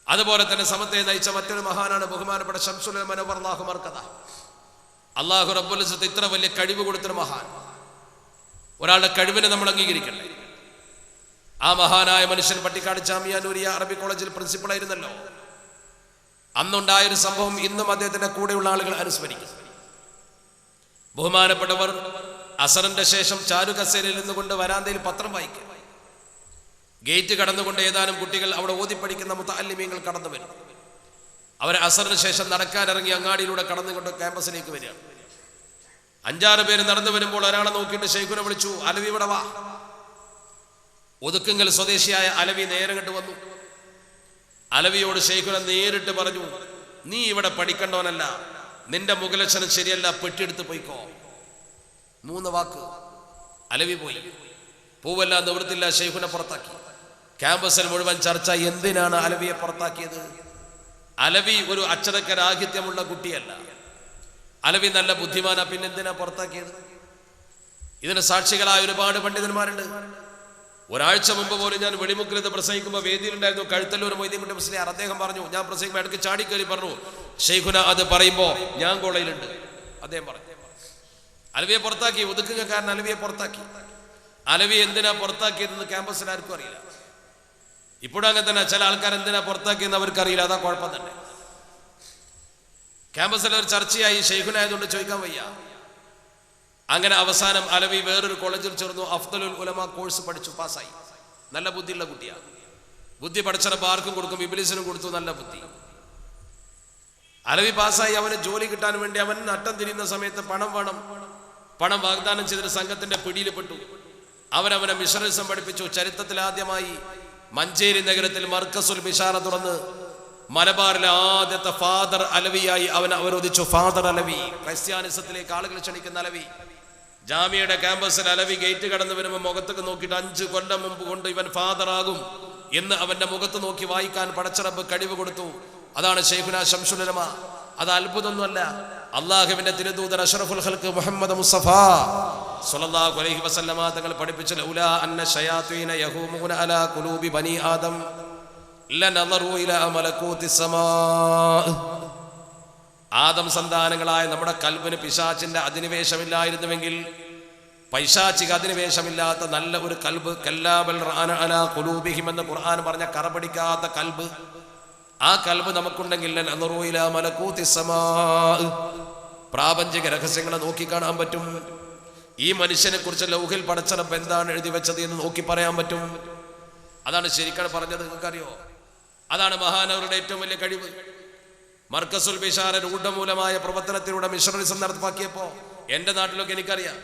അതുപോലെ തന്നെ സമസ്തയെ നയിച്ച മറ്റൊരു മഹാനാണ് ബഹുമാനപ്പെട്ട ശംസുൽ ഉലമ നവ്വറല്ലാഹു മർക്കദ. അല്ലാഹു റബ്ബുൽ ഇസ്സത്ത് ഇത്ര വലിയ കഴിവ് കൊടുത്തൊരു മഹാൻ. ഒരാളുടെ കഴിവിനെ നമ്മൾ അംഗീകരിക്കണ്ടേ? ആ മഹാനായ മനുഷ്യൻ പട്ടിക്കാട് ജാമിഅ നൂരിയ അറബി കോളേജിൽ പ്രിൻസിപ്പളായിരുന്നല്ലോ. അന്നുണ്ടായൊരു സംഭവം ഇന്നും അദ്ദേഹത്തിന്റെ കൂടെയുള്ള ആളുകൾ അനുസ്മരിക്കും. ബഹുമാനപ്പെട്ടവർ അസറിന്റെ ശേഷം ചാരുകസേരയിൽ നിന്നുകൊണ്ട് വരാന്തയിൽ പത്രം വായിക്കും. ഗേറ്റ് കടന്നുകൊണ്ട് ഏതാനും കുട്ടികൾ അവിടെ ഓതിപ്പടിക്കുന്ന മുതഅല്ലിമീങ്ങൾ കടന്നു വരും. അവർ അസറിന് ശേഷം നടക്കാനിറങ്ങി അങ്ങാടിയിലൂടെ കടന്നുകൊണ്ട് ക്യാമ്പസിലേക്ക് വരികയാണ്. 5-6 പേര് നടന്നു വരുമ്പോൾ ഒരാളെ നോക്കിയിട്ട് ശൈഖുനെ വിളിച്ചു, അലവി ഇവിടെ വാ. ഒതുക്കുങ്കൽ സ്വദേശിയായ അലവി നേരെ കണ്ടു വന്നു. അലവിയോട് ശൈഖുന നേരിട്ട് പറഞ്ഞു, നീ ഇവിടെ പഠിക്കേണ്ടവനല്ല, നിന്റെ മുഖലക്ഷണം ശരിയല്ല, പെട്ടിയെടുത്ത് പോയിക്കോ. 3 വാക്ക്. അലവി പോയി. പൂവല്ല, നിവൃത്തില്ല, ശൈഖുനെ പുറത്താക്കി. ക്യാമ്പസിൽ മുഴുവൻ ചർച്ച, എന്തിനാണ് അലവിയെ പുറത്താക്കിയത്? അലവി ഒരു അച്ചടക്കരാഹിത്യമുള്ള കുട്ടിയല്ല, അലവി നല്ല ബുദ്ധിമാനാ, പിന്നെന്തിനാ പുറത്താക്കിയത്? ഇതിന് സാക്ഷികളായ ഒരുപാട് പണ്ഡിതന്മാരുണ്ട്. ഒരാഴ്ച മുമ്പ് പോലും ഞാൻ വെളിമുക്കിലത് പ്രസംഗിക്കുമ്പോൾ വേദിയിലുണ്ടായിരുന്നു കഴുത്തല്ലൂർ മൊയ്തീൻകുട്ടി മുസ്ലിയാർ. അദ്ദേഹം പറഞ്ഞു, ഞാൻ പ്രസംഗിക്കുമ്പോൾ ഇടയ്ക്ക് ചാടിക്കയറി പറഞ്ഞു, ഷെയ്ഖുന അത് പറയുമ്പോൾ ഞാൻ കോളേജിലുണ്ട്. അദ്ദേഹം പറഞ്ഞു അലവിയെ പുറത്താക്കി, ഒതുക്കുകക്കാരൻ അലവിയെ പുറത്താക്കി. അലവി എന്തിനാ പുറത്താക്കിയതെന്ന് ക്യാമ്പസിൽ ആർക്കും അറിയില്ല. ഇപ്പോഴും അങ്ങനെ തന്നെ. ചില ആൾക്കാർ എന്തിനാ പുറത്താക്കിയെന്ന് അവർക്കറിയില്ല. അതാ കുഴപ്പം തന്നെ. ക്യാമ്പസിൽ ഒരു ചർച്ചയായി, ഷെയ്ഖുന ആയതുകൊണ്ട് ചോദിക്കാൻ വയ്യ. അങ്ങനെ അവസാനം അലവി വേറൊരു കോളേജിൽ ചേർന്നു. അഫ്ദലുൽ ഉലമ കോഴ്സ് പഠിച്ചു, പാസ്സായി. നല്ല ബുദ്ധിയുള്ള കുട്ടിയാണ്. ബുദ്ധി പഠിച്ചപ്പോൾ ആർക്കും കൊടുക്കും, ഇബ്ലീസിനും കൊടുത്തു. നല്ല ബുദ്ധി. അലവി പാസ്സായി. അവന് ജോലി കിട്ടാൻ വേണ്ടി അവൻ നട്ടം തിരിയുന്ന സമയത്ത് പണം വേണം. പണം വാഗ്ദാനം ചെയ്തൊരു സംഘത്തിന്റെ പിടിയിൽപ്പെട്ടു. അവനവനെ മിഷണറിസം പഠിപ്പിച്ചു. ചരിത്രത്തിൽ ആദ്യമായി മഞ്ചേരി നഗരത്തിൽ മർക്കസുൽ ബിഷാറ തുറന്ന് മലബാറിലെ ആദ്യത്തെ ഫാദർ അലവിയായി അവൻ അവരോധിച്ചു. ഫാദർ അലവി, ക്രിസ്ത്യാനിസത്തിലേക്ക് ആളുകൾ ക്ഷണിക്കുന്ന അലവി. ജാമിയയുടെ ക്യാമ്പസിൽ അലവി ഗേറ്റ് കടന്നു വരുമ്പോൾ മുഖത്തേക്ക് നോക്കിയിട്ട് 5 കൊല്ലം മുമ്പ് കൊണ്ട് ഇവൻ ഫാദർ ആകും എന്ന് അവന്റെ മുഖത്ത് നോക്കി വായിക്കാൻ പടച്ചറബ് കഴിവ് കൊടുത്തു. അതാണ് ശൈഖുനാ ശംസുൽ ഉലമ. അത് അത്ഭുതമൊന്നുമല്ല. അള്ളാഹുവിന്റെ തിരുദൂതർ അഷ്റഫുൽ ഖൽഖ് മുഹമ്മദ് മുസ്തഫ സ്വല്ലല്ലാഹു അലൈഹി വസല്ലമ തങ്ങൾ പഠിപ്പിച്ച ലൗലാ അന്ന ശയാതീന യഹൂമുന അലാ ഖുലൂബി ബനി ആദം ലനളറു ഇലാ മലകൂതിസ് സമാ. ആദം സന്താനങ്ങളായ നമ്മുടെ കൽബിന് പിശാചിന്റെ അധിനിവേശമില്ലായിരുന്നുവെങ്കിൽ, പൈശാചിക അധിനിവേശമില്ലാത്ത നല്ല ഒരു കൽബ്, കല്ലാ ബൽ റഅന അലാ ഖുലൂബിഹിം എന്ന് ഖുർആൻ പറഞ്ഞ കറപിടിക്കാത്ത കൽബ്, ആ കൽബ് നമുക്കുണ്ടെങ്കിൽ ലനളറു ഇലാ മലകൂതിസ് സമാ, പ്രാപഞ്ചിക രഹസ്യങ്ങളെ നോക്കിക്കാണാൻ പറ്റും. ഈ മനുഷ്യനെ കുറിച്ച് ലൗഹിൽ പടച്ച റബ്ബ് എന്താണ് എഴുതി വെച്ചത് എന്ന് നോക്കി പറയാൻ പറ്റും. അതാണ് ശരിക്കാണ് പറഞ്ഞത്. നിങ്ങൾക്കറിയോ? അതാണ് മഹാനവരുടെ ഏറ്റവും വലിയ കഴിവ്. മർക്കസുൽ ബിഷാറ രൂഢമൂലമായ പ്രവർത്തനത്തിലൂടെ മിഷണറിസം നടപ്പാക്കിയപ്പോൾ എൻ്റെ നാട്ടിലൊക്കെ എനിക്കറിയാം,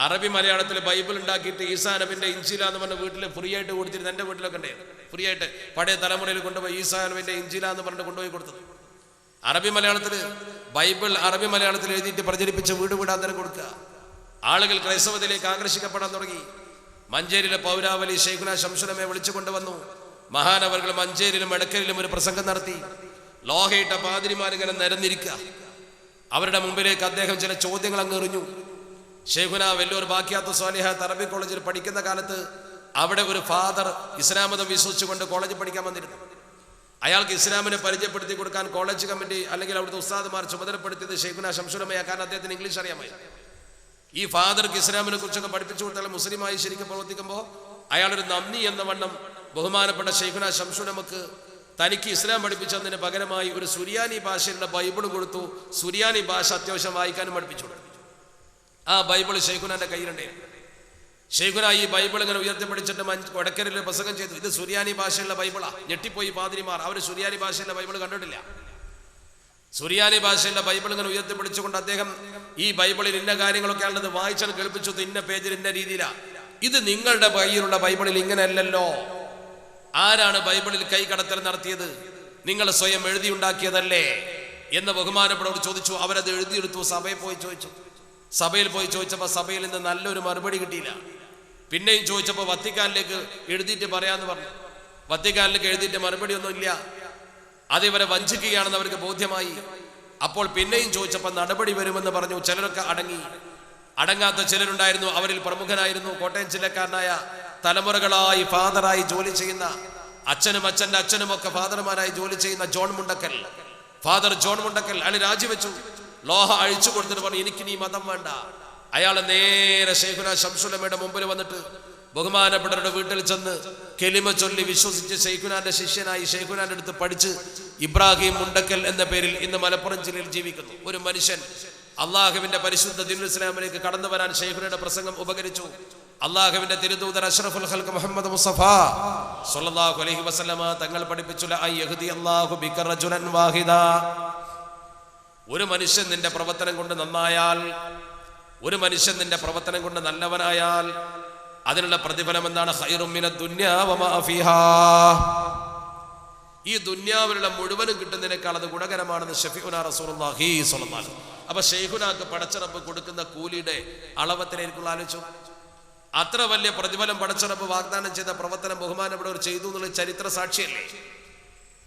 അറബി മലയാളത്തിൽ ബൈബിൾ ഉണ്ടാക്കിയിട്ട് ഈസാ നബിന്റെ ഇഞ്ചീല എന്ന് പറഞ്ഞ വീട്ടിൽ ഫ്രീ ആയിട്ട് കൊടുത്തിരുന്നു. എൻ്റെ വീട്ടിലൊക്കെ ഉണ്ട് ഫ്രീ ആയിട്ട്. പഴയ തലമുറയിൽ കൊണ്ടുപോയി ഈസാ നബിന്റെ ഇഞ്ചീല എന്ന് പറഞ്ഞിട്ട് കൊണ്ടുപോയി കൊടുത്തത്. അറബി മലയാളത്തിൽ ബൈബിൾ അറബി മലയാളത്തിൽ എഴുതിയിട്ട് പ്രചരിപ്പിച്ച് വീട് വീടാന്തരം കൊടുക്കുക. ആളുകൾ ക്രൈസ്തവത്തിലേക്ക് ആകർഷിക്കപ്പെടാൻ തുടങ്ങി. മഞ്ചേരിയിലെ പൗരാവലി ശൈഖുനാ ശംസുൽ ഉലമയെ വിളിച്ചു കൊണ്ടുവന്നു. മഹാനവറുകൾ മഞ്ചേരിയിലും എടക്കലിലും ഒരു പ്രസംഗം നടത്തി. ലോഹയിട്ട പാതിരിമാരിങ്ങനെ നിരന്നിരിക്കുക. അവരുടെ മുമ്പിലേക്ക് അദ്ദേഹം ചില ചോദ്യങ്ങൾ അങ്ങ് എറിഞ്ഞു. ശൈഖുനാ വെല്ലൂർ ബാക്കിയാത്തു സ്വാലിഹാത്ത് അറബി കോളേജിൽ പഠിക്കുന്ന കാലത്ത് അവിടെ ഒരു ഫാദർ ഇസ്ലാം മതം വിശ്വസിച്ചുകൊണ്ട് കോളേജിൽ പഠിക്കാൻ വന്നിരുന്നു. അയാൾക്ക് ഇസ്ലാമിനെ പരിചയപ്പെടുത്തി കൊടുക്കാൻ കോളേജ് കമ്മിറ്റി അല്ലെങ്കിൽ അവിടുത്തെ ഉസ്താദുമാർ ചുമതലപ്പെടുത്തിയത് ശൈഖുനാ ശംസുൽ ഉലമയെ. കാരണം അദ്ദേഹത്തിന് ഇംഗ്ലീഷ് അറിയാമായി. ഈ ഫാദർക്ക് ഇസ്ലാമിനെ കുറിച്ചൊക്കെ പഠിപ്പിച്ചു കൊടുത്താൽ മുസ്ലിമായി ശരിക്കും പ്രവർത്തിക്കുമ്പോൾ അയാളൊരു നന്ദി എന്ന വണ്ണം ബഹുമാനപ്പെട്ട ശൈഖുനാ ശംസുൽ ഉലമക്ക് തനിക്ക് ഇസ്ലാം പഠിപ്പിച്ചതിന് പകരമായി ഒരു സുറിയാനി ഭാഷയിലുള്ള ബൈബിൾ കൊടുത്തു. സുറിയാനി ഭാഷ അത്യാവശ്യം വായിക്കാനും പഠിപ്പിച്ചു. ആ ബൈബിൾ ശൈഖുനാന്റെ കയ്യിലുണ്ട്. ശൈഖുനാ ഈ ബൈബിൾ ഇങ്ങനെ ഉയർത്തിപ്പിടിച്ചിട്ട് കൊടക്കരയിൽ പ്രസംഗം ചെയ്തു. ഇത് സുറിയാനി ഭാഷയുള്ള ബൈബിളാ. ഞെട്ടിപ്പോയി പാതിരിമാർ. അവർ സുറിയാനി ഭാഷയുള്ള ബൈബിൾ കണ്ടിട്ടില്ല. സുറിയാനി ഭാഷയുള്ള ബൈബിൾ ഇങ്ങനെ ഉയർത്തിപ്പിടിച്ചുകൊണ്ട് അദ്ദേഹം ഈ ബൈബിളിൽ ഇന്ന കാര്യങ്ങളൊക്കെ ആണത് വായിച്ചാൽ കേൾപ്പിച്ചു. ഇന്ന പേജിൽ ഇന്ന രീതിയിലാ. ഇത് നിങ്ങളുടെ കയ്യിലുള്ള ബൈബിളിൽ ഇങ്ങനെയല്ലല്ലോ. ആരാണ് ബൈബിളിൽ കൈ കടത്തൽ നടത്തിയത്? നിങ്ങൾ സ്വയം എഴുതിയുണ്ടാക്കിയതല്ലേ എന്ന് ബഹുമാനപ്പെട്ടവർ ചോദിച്ചു. അവരത് എഴുതിയെടുത്തു. സഭയിൽ പോയി ചോദിച്ചു. സഭയിൽ പോയി ചോദിച്ചപ്പോൾ സഭയിൽ നിന്ന് നല്ലൊരു മറുപടി കിട്ടിയില്ല. പിന്നെയും ചോദിച്ചപ്പോൾ വത്തിക്കാനിലേക്ക് എഴുതിയിട്ട് പറയാന്ന് പറഞ്ഞു. വത്തിക്കാനിലേക്ക് എഴുതിയിട്ട് മറുപടി ഒന്നുമില്ല. അതിവരെ വഞ്ചിക്കുകയാണെന്ന് അവർക്ക് ബോധ്യമായി. അപ്പോൾ പിന്നെയും ചോദിച്ചപ്പോൾ നടപടി വരുമെന്ന് പറഞ്ഞു. ചിലരൊക്കെ അടങ്ങി. അടങ്ങാത്ത ചിലരുണ്ടായിരുന്നു. അവരിൽ പ്രമുഖനായിരുന്നു കോട്ടയം ജില്ലക്കാരനായ തലമുറകളായി ഫാദറായി ജോലി ചെയ്യുന്ന, അച്ഛനും അച്ഛൻ്റെ അച്ഛനും ഒക്കെ ഫാദർമാരായി ജോലി ചെയ്യുന്ന John Mundakkal, father John Mundakkal. അയാൾ രാജിവെച്ചു. ലോഹ അഴിച്ചു കൊടുത്തിട്ട് പറഞ്ഞു, എനിക്കിനി മതം വേണ്ട. അയാൾ നേരെ ശൈഖുനാ ശംസുൽ ഉലമയുടെ മുമ്പിൽ വന്നിട്ട് ബഹുമാനപ്പെട്ടവരുടെ വീട്ടിൽ ചെന്ന് കെലിമ ചൊല്ലി വിശ്വസിച്ച് ശൈഖുനാന്റെ ശിഷ്യനായി ശൈഖുനാന്റെ അടുത്ത് പഠിച്ച് ഇബ്രാഹിം മുണ്ടക്കൽ എന്ന പേരിൽ ഇന്ന് മലപ്പുറം ജില്ലയിൽ ജീവിക്കുന്നു ഒരു മനുഷ്യൻ. അള്ളാഹുവിന്റെ പരിശുദ്ധ ദീനുൽ ഇസ്ലാമിലേക്ക് കടന്നു വരാൻ ശൈഖുനയുടെ പ്രസംഗം ഉപകരിച്ചു. അള്ളാഹുവിന്റെ തിരുദൂതർ അഷ്റഫുൽ ഖൽഖ് മുഹമ്മദ് മുസ്തഫ സ്വല്ലല്ലാഹു അലൈഹി വസല്ലമ തങ്ങൾ പഠിപ്പിച്ചു, അയ്യഹ്ദി അല്ലാഹു ബിക റജുലൻ വാഹിദ. ഒരു മനുഷ്യൻ നിന്റെ പ്രവർത്തനം കൊണ്ട് നന്നായാൽ, ഒരു മനുഷ്യൻ നിന്റെ പ്രവർത്തനം കൊണ്ട് നല്ലവനായാൽ അതിനുള്ള പ്രതിഫലം എന്താണ്? ഖൈറും മിനദ് ദുനിയാ വമാ ഫീഹാ. ഈ ദുനിയാവിലുള്ള മുഴുവനും കിട്ടുന്നതിനേക്കാൾ അത് ഗുണകരമാണെന്ന് ശഫീഉനാ റസൂലുള്ളാഹി സ്വല്ലല്ലാഹു അലൈഹി വസല്ലം. അപ്പൊ ശൈഖുനാക്ക് പടച്ചറബ് കൊടുക്കുന്ന കൂലിയുടെ അളവത്തിലേക്കുള്ള ആലോചിച്ചു. അത്ര വലിയ പ്രതിഫലം പടച്ചറബ് വാഗ്ദാനം ചെയ്ത പ്രവർത്തനം ബഹുമാനപ്പെട്ടവർ ചെയ്തു എന്നുള്ള ചരിത്ര സാക്ഷിയല്ലേ?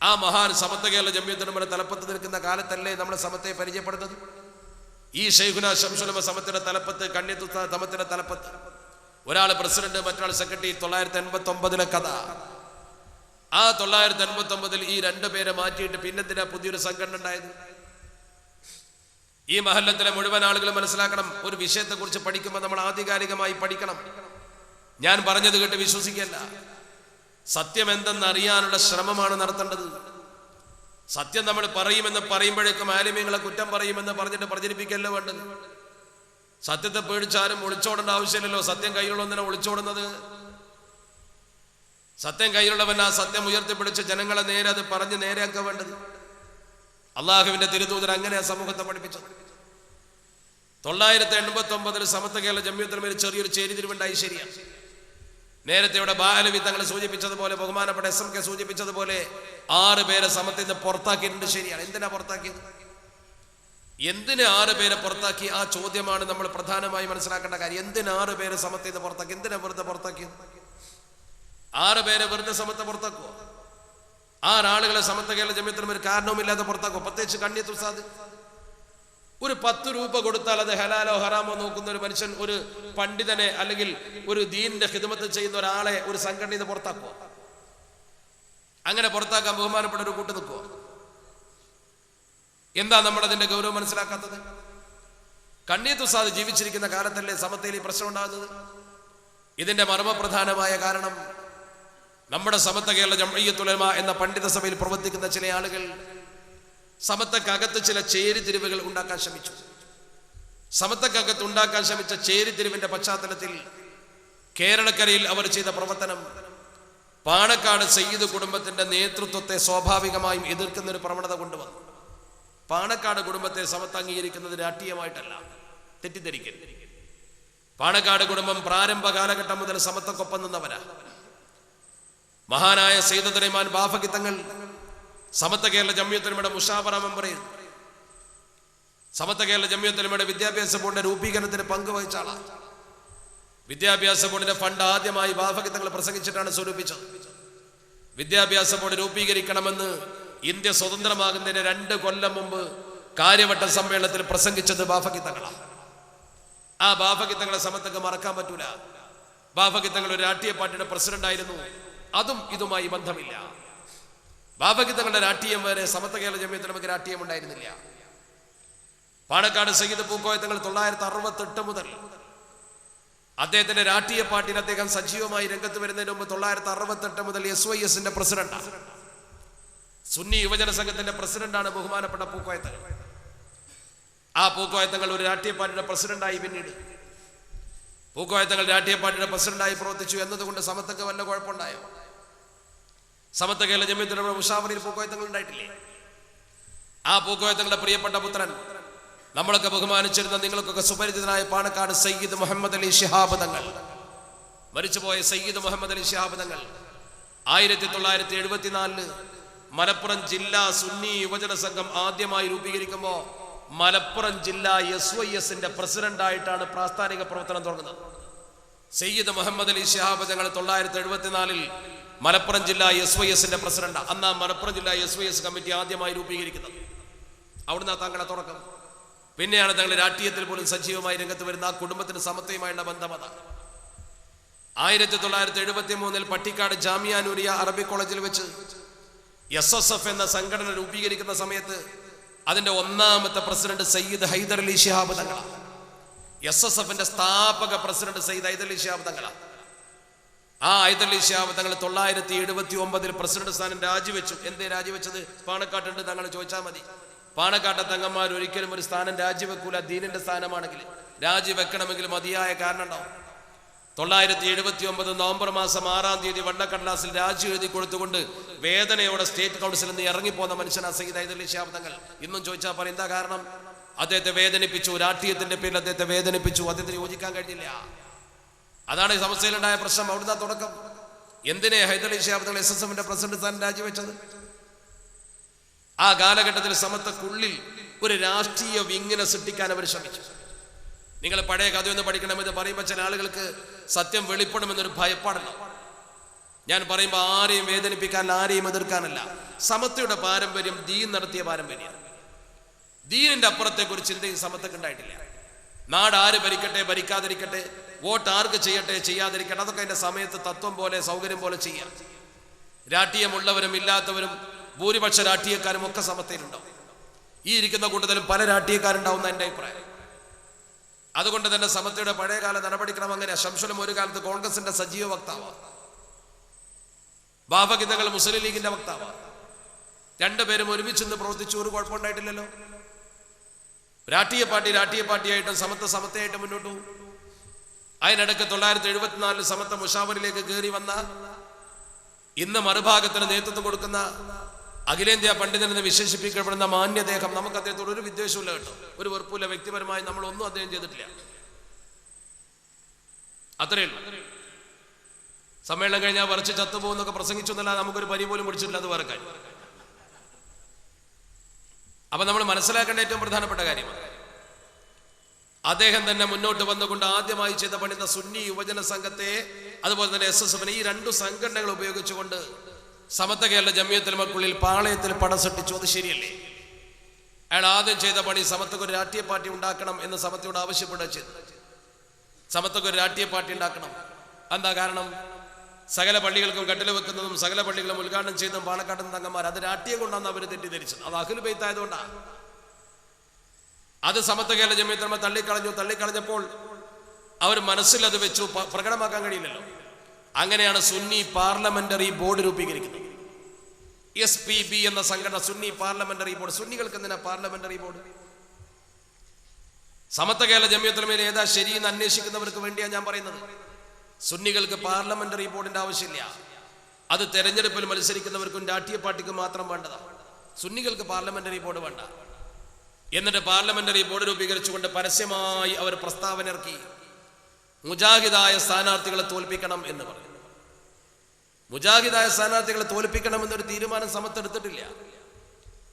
ആ മഹാൻ സമത്വ കേരള ജംഇയ്യത്തുൽ ഉലമയുടെ തലപ്പത്ത് നിൽക്കുന്ന കാലത്തല്ലേ നമ്മുടെ സമത്വയെ പരിചയപ്പെടുന്നത്? ഈ ശൈഖുനാ ശംസുൽ ഉലമ സമത്തിന്റെ തലപ്പത്ത്, കണ്യത്തുസ്താദ് സമത്തിന്റെ തലപ്പത്ത്. ഒരാൾ പ്രസിഡന്റ്, മറ്റൊരാൾ സെക്രട്ടറി. 989 കഥ. ആ 989 ഈ രണ്ടുപേരെ മാറ്റിയിട്ട് പിന്നെന്തിനാ പുതിയൊരു സംഘടന ഉണ്ടായത്? ഈ മഹല്ലത്തിലെ മുഴുവൻ ആളുകളും മനസ്സിലാക്കണം, ഒരു വിഷയത്തെക്കുറിച്ച് പഠിക്കുമ്പോൾ നമ്മൾ ആധികാരികമായി പഠിക്കണം. ഞാൻ പറഞ്ഞത് കേട്ട് വിശ്വസിക്കല്ല. സത്യം എന്തെന്ന് അറിയാനുള്ള ശ്രമമാണ് നടത്തേണ്ടത്. സത്യം നമ്മൾ പറയുമ്പോഴേക്കും ആലിമീങ്ങളെ കുറ്റം പറയുമെന്ന് പറഞ്ഞിട്ട് പ്രചരിപ്പിക്കല്ലോ വേണ്ടത്. സത്യത്തെ പേടിച്ചാരും ഒളിച്ചോടേണ്ട ആവശ്യമില്ലല്ലോ. സത്യം കയ്യിലുള്ളവനെ ഒളിച്ചോടുന്നത്. സത്യം കയ്യിലുള്ളവൻ ആ സത്യം ഉയർത്തിപ്പിടിച്ച് ജനങ്ങളെ നേരെ അത് പറഞ്ഞ് നേരെയാക്കുക വേണ്ടത്. അള്ളാഹുവിന്റെ തിരുദൂതൻ അങ്ങനെ സമൂഹത്തെ പഠിപ്പിച്ചത്. 989 സമത്വ കേരള ജംഇയ്യത്തുൽ ചെറിയൊരു ചേരിതിരിവുണ്ടായി. ശരിയാണ്. നേരത്തെ ഇവിടെ ബാലവി തങ്ങൾ സൂചിപ്പിച്ചതുപോലെ, ബഹുമാനപ്പെട്ട SMK സൂചിപ്പിച്ചതുപോലെ 6 പേരെ സമത്തിൽ നിന്ന് പുറത്താക്കിയിട്ടുണ്ട്. ശരിയാണ്. എന്തിനാ പുറത്താക്കിയത്? എന്തിന് 6 പേരെ പുറത്താക്കി? ആ ചോദ്യമാണ് നമ്മൾ പ്രധാനമായി മനസ്സിലാക്കേണ്ട കാര്യം. എന്തിന് 6 പേരെ സമത്തിൽ നിന്ന് പുറത്താക്കി? എന്തിനാ വെറുതെ പുറത്താക്കിയത്? 6 പേരെ വെറുതെ സമത്തെ പുറത്താക്കുവോ? 6 ആളുകളെ സമത്വ കേരള ജംഇയ്യത്തുൽ ഒരു കാരണവുമില്ലാതെ പുറത്താക്കുമോ? പ്രത്യേകിച്ച് കണ്ണിയത്ത് ഉസ്താദ്. ഒരു 10 രൂപ കൊടുത്താൽ അത് ഹലാലോ ഹറാമോ നോക്കുന്ന ഒരു മനുഷ്യൻ, ഒരു പണ്ഡിതനെ അല്ലെങ്കിൽ ഒരു ദീനിന്റെ ഖിദ്മത്ത് ചെയ്യുന്ന ഒരാളെ ഒരു സംഘടനയിൽ നിന്ന് പുറത്താക്കുമോ? അങ്ങനെ പുറത്താക്കാൻ ബഹുമാനപ്പെട്ട ഒരു കൂട്ട് നിൽക്കുമോ? എന്താ നമ്മളതിന്റെ ഗൗരവം മനസ്സിലാക്കാത്തത്? കണ്ണിയത്ത് ഉസ്താദ് ജീവിച്ചിരിക്കുന്ന കാലത്തല്ലേ സമത്തയിൽ ഈ പ്രശ്നം ഉണ്ടാകുന്നത്? ഇതിന്റെ മർമ്മപ്രധാനമായ കാരണം നമ്മുടെ സമത്വ കേരള ജംഇയ്യത്തുൽ ഉലമാ എന്ന പണ്ഡിത സഭയിൽ പ്രവർത്തിക്കുന്ന ചില ആളുകൾ സമത്വക്കകത്ത് ചില ചേരിതിരിവുകൾ ഉണ്ടാക്കാൻ ശ്രമിച്ചു. സമത്വക്കകത്ത് ഉണ്ടാക്കാൻ ശ്രമിച്ച ചേരിതിരിവിന്റെ പശ്ചാത്തലത്തിൽ കേരളക്കരയിൽ അവർ ചെയ്ത പ്രവർത്തനം പാണക്കാട് സയ്യിദ് കുടുംബത്തിന്റെ നേതൃത്വത്തെ സ്വാഭാവികമായും എതിർക്കുന്ന ഒരു പ്രവണത കൊണ്ടുവന്നു. പാണക്കാട് കുടുംബത്തെ സമത്വം അംഗീകരിക്കുന്നത് രാഷ്ട്രീയമായിട്ടല്ല, തെറ്റിദ്ധരിക്കരുത്. പാണക്കാട് കുടുംബം പ്രാരംഭ കാലഘട്ടം മുതൽ സമത്വക്കൊപ്പം നിന്നവരാ. മഹാനായ സയ്യിദ് സുലൈമാൻ ബാഫഖി തങ്ങൾ സമത്വ കേരള ജംഇയ്യത്തുൽ ഉലമയുടെ മുഷാവറ മെമ്പറിൽ, സമത്വ കേരള ജംഇയ്യത്തുൽ ഉലമയുടെ വിദ്യാഭ്യാസ ബോർഡിന്റെ രൂപീകരണത്തിന് പങ്കുവഹിച്ച ആളാണ്. വിദ്യാഭ്യാസ ബോർഡിന്റെ ഫണ്ട് ആദ്യമായി ബാഫഖി തങ്ങൾ പ്രസംഗിച്ചിട്ടാണ് സ്വരൂപിച്ചത്. വിദ്യാഭ്യാസ ബോർഡ് രൂപീകരിക്കണമെന്ന് ഇന്ത്യ സ്വതന്ത്രമാകുന്നതിന് 2 കൊല്ലം മുമ്പ് കാര്യവട്ട സമ്മേളനത്തിൽ പ്രസംഗിച്ചത് ബാഫഖി തങ്ങളാണ്. ആ ബാഫഖി തങ്ങളെ സമത്വക്ക് മറക്കാൻ പറ്റൂല. ബാഫഖി തങ്ങൾ ഒരു രാഷ്ട്രീയ പാർട്ടിയുടെ പ്രസിഡന്റ് ആയിരുന്നു. അതും ഇതുമായി ബന്ധമില്ല. ബാഫഖി തങ്ങളുടെ രാഷ്ട്രീയം വരെ സമത്വ കേരള ജംഇയ്യത്തുൽ ഉലമയ്ക്ക് രാഷ്ട്രീയം ഉണ്ടായിരുന്നില്ല. പാണക്കാട് സയ്യിദ് പൂക്കോയ തങ്ങൾ 968 മുതൽ അദ്ദേഹത്തിന്റെ രാഷ്ട്രീയ പാർട്ടിയിൽ അദ്ദേഹം സജീവമായി രംഗത്ത് വരുന്നതിന് മുമ്പ് 968 മുതൽ SYSന്റെ പ്രസിഡന്റാണ്. സുന്നി യുവജന സംഘത്തിന്റെ പ്രസിഡന്റാണ് ബഹുമാനപ്പെട്ട പൂക്കോയ തങ്ങൾ. ആ പൂക്കോയ തങ്ങൾ ഒരു രാഷ്ട്രീയ പാർട്ടിയുടെ പ്രസിഡന്റായി. പിന്നീട് പൂക്കോയ തങ്ങൾ രാഷ്ട്രീയ പാർട്ടിയുടെ പ്രസിഡന്റായി പ്രവർത്തിച്ചു എന്നതുകൊണ്ട് സമത്വക്ക് വല്ല കുഴപ്പമുണ്ടായോ? സമത്വ കേരള ജംഇയ്യത്തുൽ ഉലമയുടെ മുഷാവറയിൽ പൂക്കോയ തങ്ങൾ ഉണ്ടായിട്ടില്ലേ? ആ പൂക്കോയ തങ്ങളുടെ പ്രിയപ്പെട്ട പുത്രൻ, നമ്മളൊക്കെ ബഹുമാനിച്ചിരുന്ന, നിങ്ങൾക്കൊക്കെ സുപരിചിതനായ പാണക്കാട് സയ്യിദ് മുഹമ്മദ് അലി ശിഹാബ് തങ്ങൾ, മരിച്ചുപോയ സയ്യിദ് മുഹമ്മദ് അലി ശിഹാബ് തങ്ങൾ 1974 മലപ്പുറം ജില്ലാ സുന്നി യുവജന സംഘം ആദ്യമായി രൂപീകരിക്കുമ്പോൾ മലപ്പുറം ജില്ലാ SYSന്റെ പ്രസിഡന്റായിട്ടാണ് പ്രാസ്ഥാനിക പ്രവർത്തനം തുടങ്ങുന്നത്. സയ്യിദ് മുഹമ്മദ് അലി ശിഹാബ് തങ്ങൾ 1974 മലപ്പുറം ജില്ലാ SYSന്റെ പ്രസിഡന്റ്. അന്ന് മലപ്പുറം ജില്ലാ SYS കമ്മിറ്റി ആദ്യമായി രൂപീകരിക്കുന്നത്. അവിടുന്ന് തങ്ങളുടെ തുടക്കം. പിന്നെയാണ് തങ്ങൾ രാഷ്ട്രീയത്തിൽ പോലും സജീവമായി രംഗത്ത് വരുന്ന. ആ കുടുംബത്തിന് സമത്വയുമായുള്ള ബന്ധം അതാണ്. 1973 പട്ടിക്കാട് ജാമിയ നൂരിയ അറബിക് കോളേജിൽ വെച്ച് SSF എന്ന സംഘടന രൂപീകരിക്കുന്ന സമയത്ത് അതിന്റെ 1ാമത്തെ പ്രസിഡന്റ് സയ്യിദ് ഹൈദർ അലി ശിഹാബ് തങ്ങളാണ്. SSFന്റെ സ്ഥാപക പ്രസിഡന്റ് സയ്യിദ് ഹൈദർ അലി ശിഹാബ് തങ്ങളാണ്. ആ ഹൈദർ അലി ശിഹാബ് തങ്ങൾ 1979 പ്രസിഡന്റ് സ്ഥാനം രാജിവെച്ചു. എന്തേ രാജിവെച്ചത്? പാണക്കാട്ടുണ്ട് തങ്ങൾ ചോദിച്ചാൽ മതി. പാണക്കാട്ടെ തങ്ങന്മാർ ഒരിക്കലും ഒരു സ്ഥാനം രാജിവെക്കൂല. ദീനിന്റെ സ്ഥാനമാണെങ്കിൽ രാജിവെക്കണമെങ്കിൽ മതിയായ കാരണം ഉണ്ടാവും. 1979 നവംബർ മാസം 6-ാം തീയതി വണ്ണക്കടലാസിൽ രാജി എഴുതി കൊടുത്തുകൊണ്ട് വേദനയോടെ സ്റ്റേറ്റ് കൗൺസിലിൽ നിന്ന് ഇറങ്ങിപ്പോന്ന മനുഷ്യനാ സയ്യിദ് ഹൈദർ അലി ശിഹാബ് തങ്ങൾ. ഇന്നും ചോദിച്ചാൽ പറയും എന്താ കാരണം? അദ്ദേഹത്തെ വേദനിപ്പിച്ചു. രാഷ്ട്രീയത്തിന്റെ പേരിൽ അദ്ദേഹത്തെ വേദനിപ്പിച്ചു. അദ്ദേഹത്തിന് യോജിക്കാൻ കഴിഞ്ഞില്ല. അതാണ് ഈ സമസ്യയിലുണ്ടായ പ്രശ്നം. അവിടുന്ന് തുടക്കം. എന്തിനെ ഹൈദർ അലി ശിഹാബ് തങ്ങൾ SSFന്റെ പ്രസിഡന്റ് സ്ഥാനം രാജിവെച്ചത്? ആ കാലഘട്ടത്തിൽ സമത്വക്കുള്ളിൽ ഒരു രാഷ്ട്രീയ വിങ്ങിനെ സൃഷ്ടിക്കാൻ അവർ ശ്രമിച്ചു. നിങ്ങൾ പഴയ കഥയൊന്ന് പഠിക്കണമെന്ന് പറയുമ്പോൾ ചില ആളുകൾക്ക് സത്യം വെളിപ്പെടുമെന്നൊരു ഭയപ്പാടല്ല. ഞാൻ പറയുമ്പോൾ ആരെയും വേദനിപ്പിക്കാൻ, ആരെയും എതിർക്കാനല്ല. സമത്വയുടെ പാരമ്പര്യം ദീൻ നടത്തിയ പാരമ്പര്യമാണ്. ദീനിന്റെ അപ്പുറത്തെ കുറിച്ച് ചിന്തയും സമത്വക്ക് ഉണ്ടായിട്ടില്ല. നാട് ആര് ഭരിക്കട്ടെ ഭരിക്കാതിരിക്കട്ടെ, വോട്ട് ആർക്ക് ചെയ്യട്ടെ ചെയ്യാതിരിക്കട്ടെ, അതൊക്കെ അതിൻ്റെ സമയത്ത് തത്വം പോലെ സൗകര്യം പോലെ ചെയ്യാം. രാഷ്ട്രീയമുള്ളവരും ഇല്ലാത്തവരും ഭൂരിപക്ഷ രാഷ്ട്രീയക്കാരും ഒക്കെ സമത്വയിലുണ്ടാവും. ഈ ഇരിക്കുന്ന കൂട്ടത്തിലും പല രാഷ്ട്രീയക്കാരുണ്ടാവുന്ന എൻ്റെ അഭിപ്രായം. അതുകൊണ്ട് തന്നെ സമത്വയുടെ പഴയകാല നടപടിക്രമം അങ്ങനെ. ശംസുലം ഒരു കാലത്ത് കോൺഗ്രസിന്റെ സജീവ വക്താവാണ്, ബാഫഖി തങ്ങൾ മുസ്ലിം ലീഗിന്റെ വക്താവാണ്. രണ്ടുപേരും ഒരുമിച്ച് നിന്ന് പ്രവർത്തിച്ചു, ഒരു കുഴപ്പമുണ്ടായിട്ടില്ലല്ലോ. രാഷ്ട്രീയ പാർട്ടിയായിട്ടും സമത്വമായിട്ടും മുന്നോട്ട് പോകും. അതിനിടയ്ക്ക് 1974 സമത്വ മുഷാവറിലേക്ക് കയറി വന്ന, ഇന്ന് മറുഭാഗത്തിന് നേതൃത്വം കൊടുക്കുന്ന അഖിലേന്ത്യാ പണ്ഡിതനെന്ന് വിശേഷിപ്പിക്കപ്പെടുന്ന മാന്യദേഹം, നമുക്ക് അദ്ദേഹത്തോട് ഒരു വിദ്വേഷമില്ല കേട്ടോ, ഒരു വെറുപ്പില്ല. വ്യക്തിപരമായി നമ്മളൊന്നും അദ്ദേഹം ചെയ്തിട്ടില്ല, അത്രയേ ഉള്ളൂ. സമ്മേളനം കഴിഞ്ഞാൽ വരച്ച് ചത്തുപോകുന്നൊക്കെ പ്രസംഗിച്ചു എന്നല്ല, നമുക്കൊരു പനി പോലും പിടിച്ചിട്ടില്ല, അത് വേറെ കാര്യം. അപ്പൊ നമ്മൾ മനസ്സിലാക്കേണ്ട ഏറ്റവും പ്രധാനപ്പെട്ട കാര്യമാണ്, അദ്ദേഹം തന്നെ മുന്നോട്ട് വന്നുകൊണ്ട് ആദ്യമായി ചെയ്ത പണിത സുന്നി യുവജന സംഘത്തെ, അതുപോലെ തന്നെ SSF ഈ രണ്ടു സംഘടനകൾ ഉപയോഗിച്ചുകൊണ്ട് സമത്വ കേരള ജമിയത്തുലമക്കുള്ളിൽ പാളയത്തിൽ പട സൃഷ്ടിച്ചു. അത് ശരിയല്ലേ? അയാൾ ആദ്യം ചെയ്ത പണി സമത്വക്ക് ഒരു രാഷ്ട്രീയ പാർട്ടി ഉണ്ടാക്കണം എന്ന് സമത്വയോട് ആവശ്യപ്പെടുക ചെയ്തു. സമത്വക്ക് ഒരു രാഷ്ട്രീയ പാർട്ടി ഉണ്ടാക്കണം. എന്താ കാരണം? സകല പള്ളികൾക്കും കട്ടില വെക്കുന്നതും സകല പള്ളികളും ഉദ്ഘാടനം ചെയ്തതും പാലക്കാട് തങ്ങന്മാർ, അത് രാഷ്ട്രീയം കൊണ്ടാണ് അവർ തെറ്റിദ്ധരിച്ചത്. അത് അഹ്ലു ബൈത്ത് ആയതുകൊണ്ടാണ്. അത് സമത്വ കേരള ജമിയത്തുലമ തള്ളിക്കളഞ്ഞപ്പോൾ അവർ മനസ്സിൽ അത് വെച്ചു, പ്രകടമാക്കാൻ കഴിയില്ലല്ലോ. അങ്ങനെയാണ് സുന്നി പാർലമെന്ററി ബോർഡ് രൂപീകരിക്കുന്നത്. SPB എന്ന സംഘടന, സുന്നി പാർലമെന്ററി ബോർഡ്. സുന്നികൾക്ക് എന്തിനാ പാർലമെന്ററി ബോർഡ്? സമത്വ കേരള ജമിയത്തുലമയിൽ ഏതാ ശരിയെന്ന് അന്വേഷിക്കുന്നവർക്ക് വേണ്ടിയാണ് ഞാൻ പറയുന്നത്. സുന്നികൾക്ക് പാർലമെന്ററി ബോർഡിന്റെ ആവശ്യമില്ല. അത് തെരഞ്ഞെടുപ്പിൽ മത്സരിക്കുന്നവർക്കും രാഷ്ട്രീയ പാർട്ടിക്കും മാത്രം വേണ്ടതാണ്. സുന്നികൾക്ക് പാർലമെന്ററി ബോർഡ് വേണ്ട. എന്നിട്ട് പാർലമെന്ററി ബോർഡ് രൂപീകരിച്ചുകൊണ്ട് പരസ്യമായി അവർ പ്രസ്താവന ഇറക്കി, മുജാഹിദായ സ്ഥാനാർത്ഥികളെ തോൽപ്പിക്കണം എന്ന് പറഞ്ഞു. മുജാഹിദായ സ്ഥാനാർത്ഥികളെ തോൽപ്പിക്കണം എന്നൊരു തീരുമാനം സമത്വം എടുത്തിട്ടില്ല.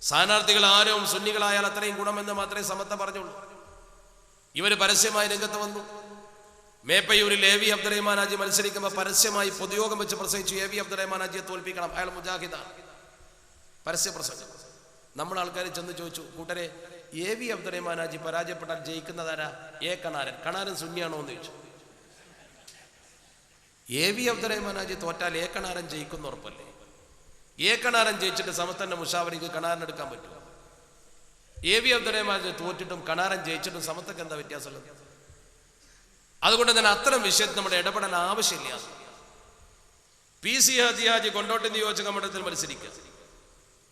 സ്ഥാനാർത്ഥികൾ ആരും സുന്നികളായാൽ അത്രയും ഗുണമെന്ന് മാത്രമേ സമത്വം പറഞ്ഞുള്ളൂ. ഇവർ പരസ്യമായി രംഗത്ത് വന്നു. മേപ്പയൂരിൽ AV അബ്ദുറഹ്മാൻ ഹാജി മത്സരിക്കുമ്പോൾ പരസ്യമായി പൊതുയോഗം വെച്ച് പ്രസംഗിച്ചു, AV അബ്ദുറഹ്മാൻ ഹാജിയെ തോൽപ്പിക്കണം, അയാൾ മുജാഹിദാണ്. പരസ്യ പ്രസംഗം. നമ്മൾ ആൾക്കാർ ചെന്ന് ചോദിച്ചു, കൂട്ടരെ AV അബ്ദുറഹ്മാൻ ഹാജി പരാജയപ്പെട്ടാൽ ജയിക്കുന്നതാരാ? കണാരൻ സുന്നിയാണോ എന്ന് ചോദിച്ചു. AV അബ്ദുറഹ്മാൻ ഹാജി തോറ്റാൽ കണാരൻ ജയിക്കുന്ന ഉറപ്പല്ലേ? കണാരൻ ജയിച്ചിട്ട് സമത്വന്റെ മുഷാവരിക്ക് കണാരൻ എടുക്കാൻ പറ്റുമോ? AV അബ്ദുറഹ്മാൻ ഹാജി തോറ്റിട്ടും കണാരൻ ജയിച്ചിട്ടും സമത്വക്ക് എന്താ വ്യത്യാസമുള്ളത്? അതുകൊണ്ട് തന്നെ അത്തരം വിഷയത്തിൽ നമ്മുടെ ഇടപെടാൻ ആവശ്യമില്ല. PC ഹാജി കൊണ്ടോട്ടി നിയോജക മണ്ഡലത്തിൽ മത്സരിക്കുക,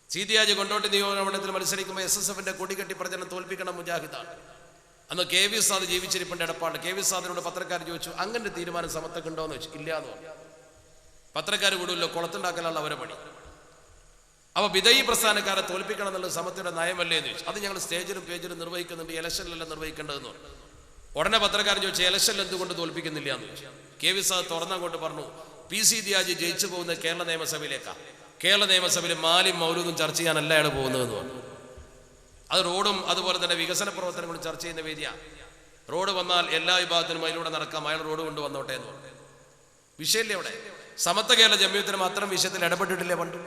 സീതി ഹാജി കൊണ്ടോട്ടി നിയോജക മണ്ഡലത്തിൽ മത്സരിക്കുമ്പോൾ SSFന്റെ കൊടികെട്ടി പ്രചരണം തോൽപ്പിക്കണം മുജാഹിദാണ്. അന്ന് KV ഉസ്താദ് ജീവിച്ചിരിപ്പുണ്ട് എടപ്പാട്. KV ഉസ്താദിനോട് പത്രക്കാർ ചോദിച്ചു, അങ്ങനെ തീരുമാനം സമത്വക്ക് ഉണ്ടോന്ന് ചോദിച്ചു. ഇല്ല എന്ന് പറഞ്ഞു. പത്രക്കാർ വിടുമല്ലോ, കുളത്തുണ്ടാക്കലാണ് അവരെ പണി. അപ്പൊ വിദയി പ്രസ്ഥാനക്കാരെ തോൽപ്പിക്കണം എന്നുള്ളത് സമത്വയുടെ നയമല്ലേ എന്ന് ചോദിച്ചു. അത് ഞങ്ങൾ സ്റ്റേജിലും പേജിലും നിർവഹിക്കുന്നുണ്ട്, ഇലക്ഷനിലെല്ലാം നിർവഹിക്കേണ്ടതെന്ന് പറഞ്ഞു. ഉടനെ പത്രക്കാരൻ ചോദിച്ചു, ഇലക്ഷനിൽ എന്തുകൊണ്ട് തോൽപ്പിക്കുന്നില്ല എന്ന് ചോദിച്ചു. KV ഉസ്താദ് തുറന്നങ്ങോട്ട് പറഞ്ഞു, PC ഹാജി ജയിച്ചു പോകുന്നത് കേരള നിയമസഭയിലേക്കാണ്. കേരള നിയമസഭയിൽ മാലിം മൗലൂദും ചർച്ച ചെയ്യാനല്ല അയാൾ പോകുന്നതെന്ന് പറഞ്ഞു. അത് റോഡും അതുപോലെ തന്നെ വികസന പ്രവർത്തനങ്ങളും ചർച്ച ചെയ്യുന്ന വേദിയാണ്. റോഡ് വന്നാൽ എല്ലാ വിഭാഗത്തിനും അതിലൂടെ നടക്കാം, അയാൾ റോഡ് കൊണ്ടുവന്നോട്ടെ എന്ന് പറഞ്ഞു. വിഷയമില്ല അവിടെ. സമത്വ കേരള ജമിയത്തിനും അത്തരം വിഷയത്തിൽ ഇടപെട്ടിട്ടില്ലേ പണ്ട്?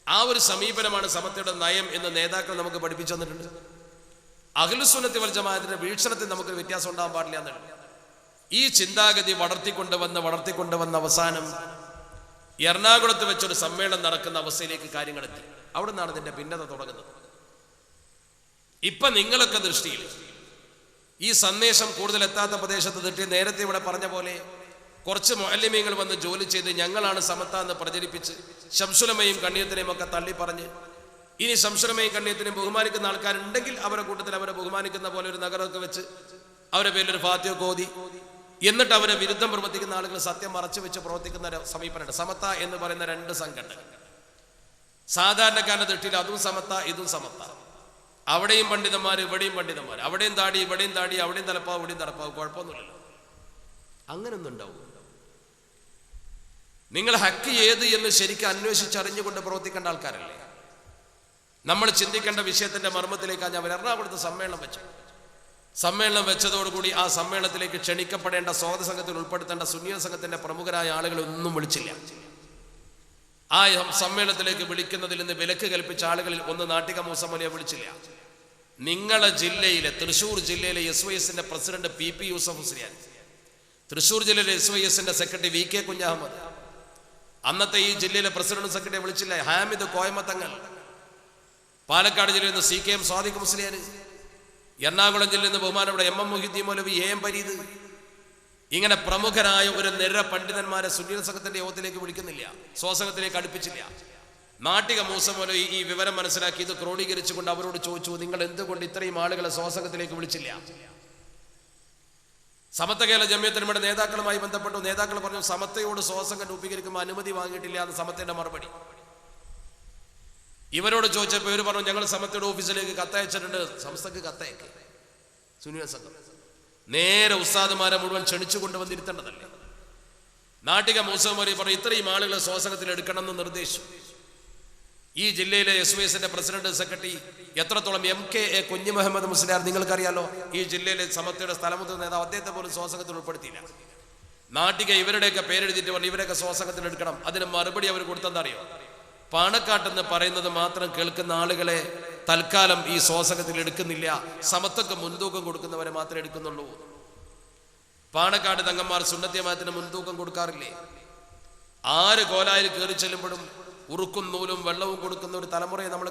ആ ഒരു സമീപനമാണ് സമത്വയുടെ നയം എന്ന് നേതാക്കൾ നമുക്ക് പഠിപ്പിച്ചു തന്നിട്ടുണ്ട്. അഹ്ലുസുന്നത്തി വൽ ജമാഅത്തിന്റെ വീക്ഷണത്തിൽ നമുക്ക് വ്യത്യാസം ഉണ്ടാകാൻ പാടില്ല എന്നാണ്. ഈ ചിന്താഗതി വളർത്തിക്കൊണ്ടുവന്ന അവസാനം എറണാകുളത്ത് വെച്ചൊരു സമ്മേളനം നടക്കുന്ന അവസ്ഥയിലേക്ക് കാര്യങ്ങളെത്തി. അവിടെ നിന്നാണ് ഇതിന്റെ ഭിന്നത തുടങ്ങുന്നത്. ഇപ്പൊ നിങ്ങളൊക്കെ ദൃഷ്ടിയിൽ ഈ സന്ദേശം കൂടുതൽ എത്താത്ത പ്രദേശത്ത് തെറ്റി, നേരത്തെ ഇവിടെ പറഞ്ഞ പോലെ കുറച്ച് മുഅല്ലിമീങ്ങൾ വന്ന് ജോലി ചെയ്ത് ഞങ്ങളാണ് സമത്ത എന്ന് പ്രചരിപ്പിച്ച് ശംസുലമയും കണ്ണിയത്തിനെയും ഒക്കെ തള്ളി പറഞ്ഞ്, ഇനി ശംസുലമയും കണ്ണിയത്തിനെയും ബഹുമാനിക്കുന്ന ആൾക്കാരുണ്ടെങ്കിൽ അവരുടെ കൂട്ടത്തിൽ അവരെ ബഹുമാനിക്കുന്ന പോലെ ഒരു നഗരമൊക്കെ വെച്ച് അവരുടെ പേരിലൊരു ഫാത്തിഹ ഓതി, എന്നിട്ട് അവരെ വിരുദ്ധം പ്രവർത്തിക്കുന്ന ആളുകൾ സത്യം മറച്ചു വെച്ച് പ്രവർത്തിക്കുന്ന സമീപനമുണ്ട്. സമത്ത എന്ന് പറയുന്ന രണ്ട് സംഘടനകൾ. സാധാരണക്കാരന്റെ ദൃഷ്ടിയിൽ അതും സമത്ത ഇതും സമത്ത. അവിടെയും പണ്ഡിതന്മാർ ഇവിടെയും പണ്ഡിതന്മാർ, അവിടെയും താടി ഇവിടെയും താടി, അവിടെയും തലപ്പാവ് ഇവിടെയും തലപ്പാവ്, കുഴപ്പമൊന്നുമില്ലല്ലോ. അങ്ങനൊന്നും ഉണ്ടാവും? നിങ്ങൾ ഹക്ക് ഏത് എന്ന് ശരിക്കും അന്വേഷിച്ചറിഞ്ഞുകൊണ്ട് പ്രവർത്തിക്കേണ്ട ആൾക്കാരല്ലേ. നമ്മൾ ചിന്തിക്കേണ്ട വിഷയത്തിന്റെ മർമ്മത്തിലേക്കാണ് ഞാൻ എറണാകുളത്ത് സമ്മേളനം വെച്ചതോടുകൂടി ആ സമ്മേളനത്തിലേക്ക് ക്ഷണിക്കപ്പെടേണ്ട സ്വാഗത സംഘത്തിൽ ഉൾപ്പെടുത്തേണ്ട സുന്നിയ സംഘത്തിന്റെ പ്രമുഖരായ ആളുകളെ ഒന്നും വിളിച്ചില്ല. ആ സമ്മേളനത്തിലേക്ക് വിളിക്കുന്നതിൽ നിന്ന് വിലക്ക് കൽപ്പിച്ച ആളുകളിൽ ഒന്ന് നാട്ടിക മൂസമലിയെ വിളിച്ചില്ല. നിങ്ങളെ ജില്ലയിലെ തൃശ്ശൂർ ജില്ലയിലെ SYSന്റെ പ്രസിഡന്റ് PP യൂസഫ് മുസ്ലിയാർ, തൃശ്ശൂർ ജില്ലയിലെ SYSന്റെ സെക്രട്ടറി VK കുഞ്ഞഹമ്മദ്, അന്നത്തെ ഈ ജില്ലയിലെ പ്രസിഡന്റ് സെക്രട്ടറി വിളിച്ചില്ല ഹാമിദ് കോയമത്തങ്ങൾ, പാലക്കാട് ജില്ലയിൽ നിന്ന് CKM സ്വാദിഖ് മുസ്ലിയാർ, എറണാകുളം ജില്ലയിൽ നിന്ന് ബഹുമാനപ്പെട്ട MM Muhiddin Moulavi, AM Pareed, ഇങ്ങനെ പ്രമുഖരായ ഒരു നിര പണ്ഡിതന്മാരെ സുന്നീയ സംഘത്തിന്റെ യോഗത്തിലേക്ക് വിളിക്കുന്നില്ല, സ്വസംഘത്തിലേക്ക് അടുപ്പിച്ചില്ല. നാട്ടിക മൂസ മൗലവി ഈ വിവരം മനസ്സിലാക്കി ഇത് ക്രോഡീകരിച്ചുകൊണ്ട് അവരോട് ചോദിച്ചു, നിങ്ങൾ എന്തുകൊണ്ട് ഇത്രയും ആളുകളെ സ്വസംഘത്തിലേക്ക് വിളിച്ചില്ല? സമത്വ കേരള ജമിയത്തുലമയുടെ നേതാക്കളുമായി ബന്ധപ്പെട്ടു. നേതാക്കൾ പറഞ്ഞു സമത്വയോട് സ്വസംഘം രൂപീകരിക്കുമ്പോൾ അനുമതി വാങ്ങിയിട്ടില്ല എന്ന് സമത്വയുടെ മറുപടി. ഇവരോട് ചോദിച്ചപ്പോൾ ഇവർ പറഞ്ഞു ഞങ്ങൾ സമത്വയുടെ ഓഫീസിലേക്ക് കത്തയച്ചിട്ടുണ്ട്. സംസ്ഥക്ക് കത്തയക്ക് സുന്നിയ സംഘം നേരെ ഉസ്താദുമാരെ മുഴുവൻ ക്ഷണിച്ചു കൊണ്ടുവന്നിരുത്തേണ്ടതല്ലേ? നാട്ടിക മൂസ മൗലവി പറഞ്ഞു ഇത്രയും ആളുകളെ സ്വസംഘത്തിൽ എടുക്കണം എന്ന് നിർദ്ദേശിച്ചു. ഈ ജില്ലയിലെ SYSന്റെ പ്രസിഡന്റ് സെക്രട്ടറി എത്രത്തോളം MKA കുഞ്ഞു മുഹമ്മദ് മുസ്ലിയാർ നിങ്ങൾക്കറിയാലോ, ഈ ജില്ലയിലെ സമത്വയുടെ സ്ഥലമുദ്ര നേതാവ്, അദ്ദേഹത്തെ പോലും സ്വസംഘത്തിൽ ഉൾപ്പെടുത്തിയില്ല. നാട്ടിക ഇവരുടെയൊക്കെ പേരെഴുതിയിട്ട് പറഞ്ഞു ഇവരൊക്കെ സ്വസംഘത്തിൽ എടുക്കണം. അതിന് മറുപടി അവർ കൊടുത്തെന്ന് അറിയോ? പാണക്കാട്ടെന്ന് പറയുന്നത് മാത്രം കേൾക്കുന്ന ആളുകളെ തൽക്കാലം ഈ സ്വസംഘത്തിൽ എടുക്കുന്നില്ല, സമത്വക്ക് മുൻതൂക്കം കൊടുക്കുന്നവരെ മാത്രമേ എടുക്കുന്നുള്ളൂ. പാണക്കാട് തങ്ങന്മാർ സുന്നത്യമായത്തിന് മുൻതൂക്കം കൊടുക്കാറില്ലേ? ആര് കോലായിൽ കയറി ചെല്ലുമ്പോഴും ഉറുക്കും നൂലും വെള്ളവും കൊടുക്കുന്ന ഒരു തലമുറയെ നമ്മൾ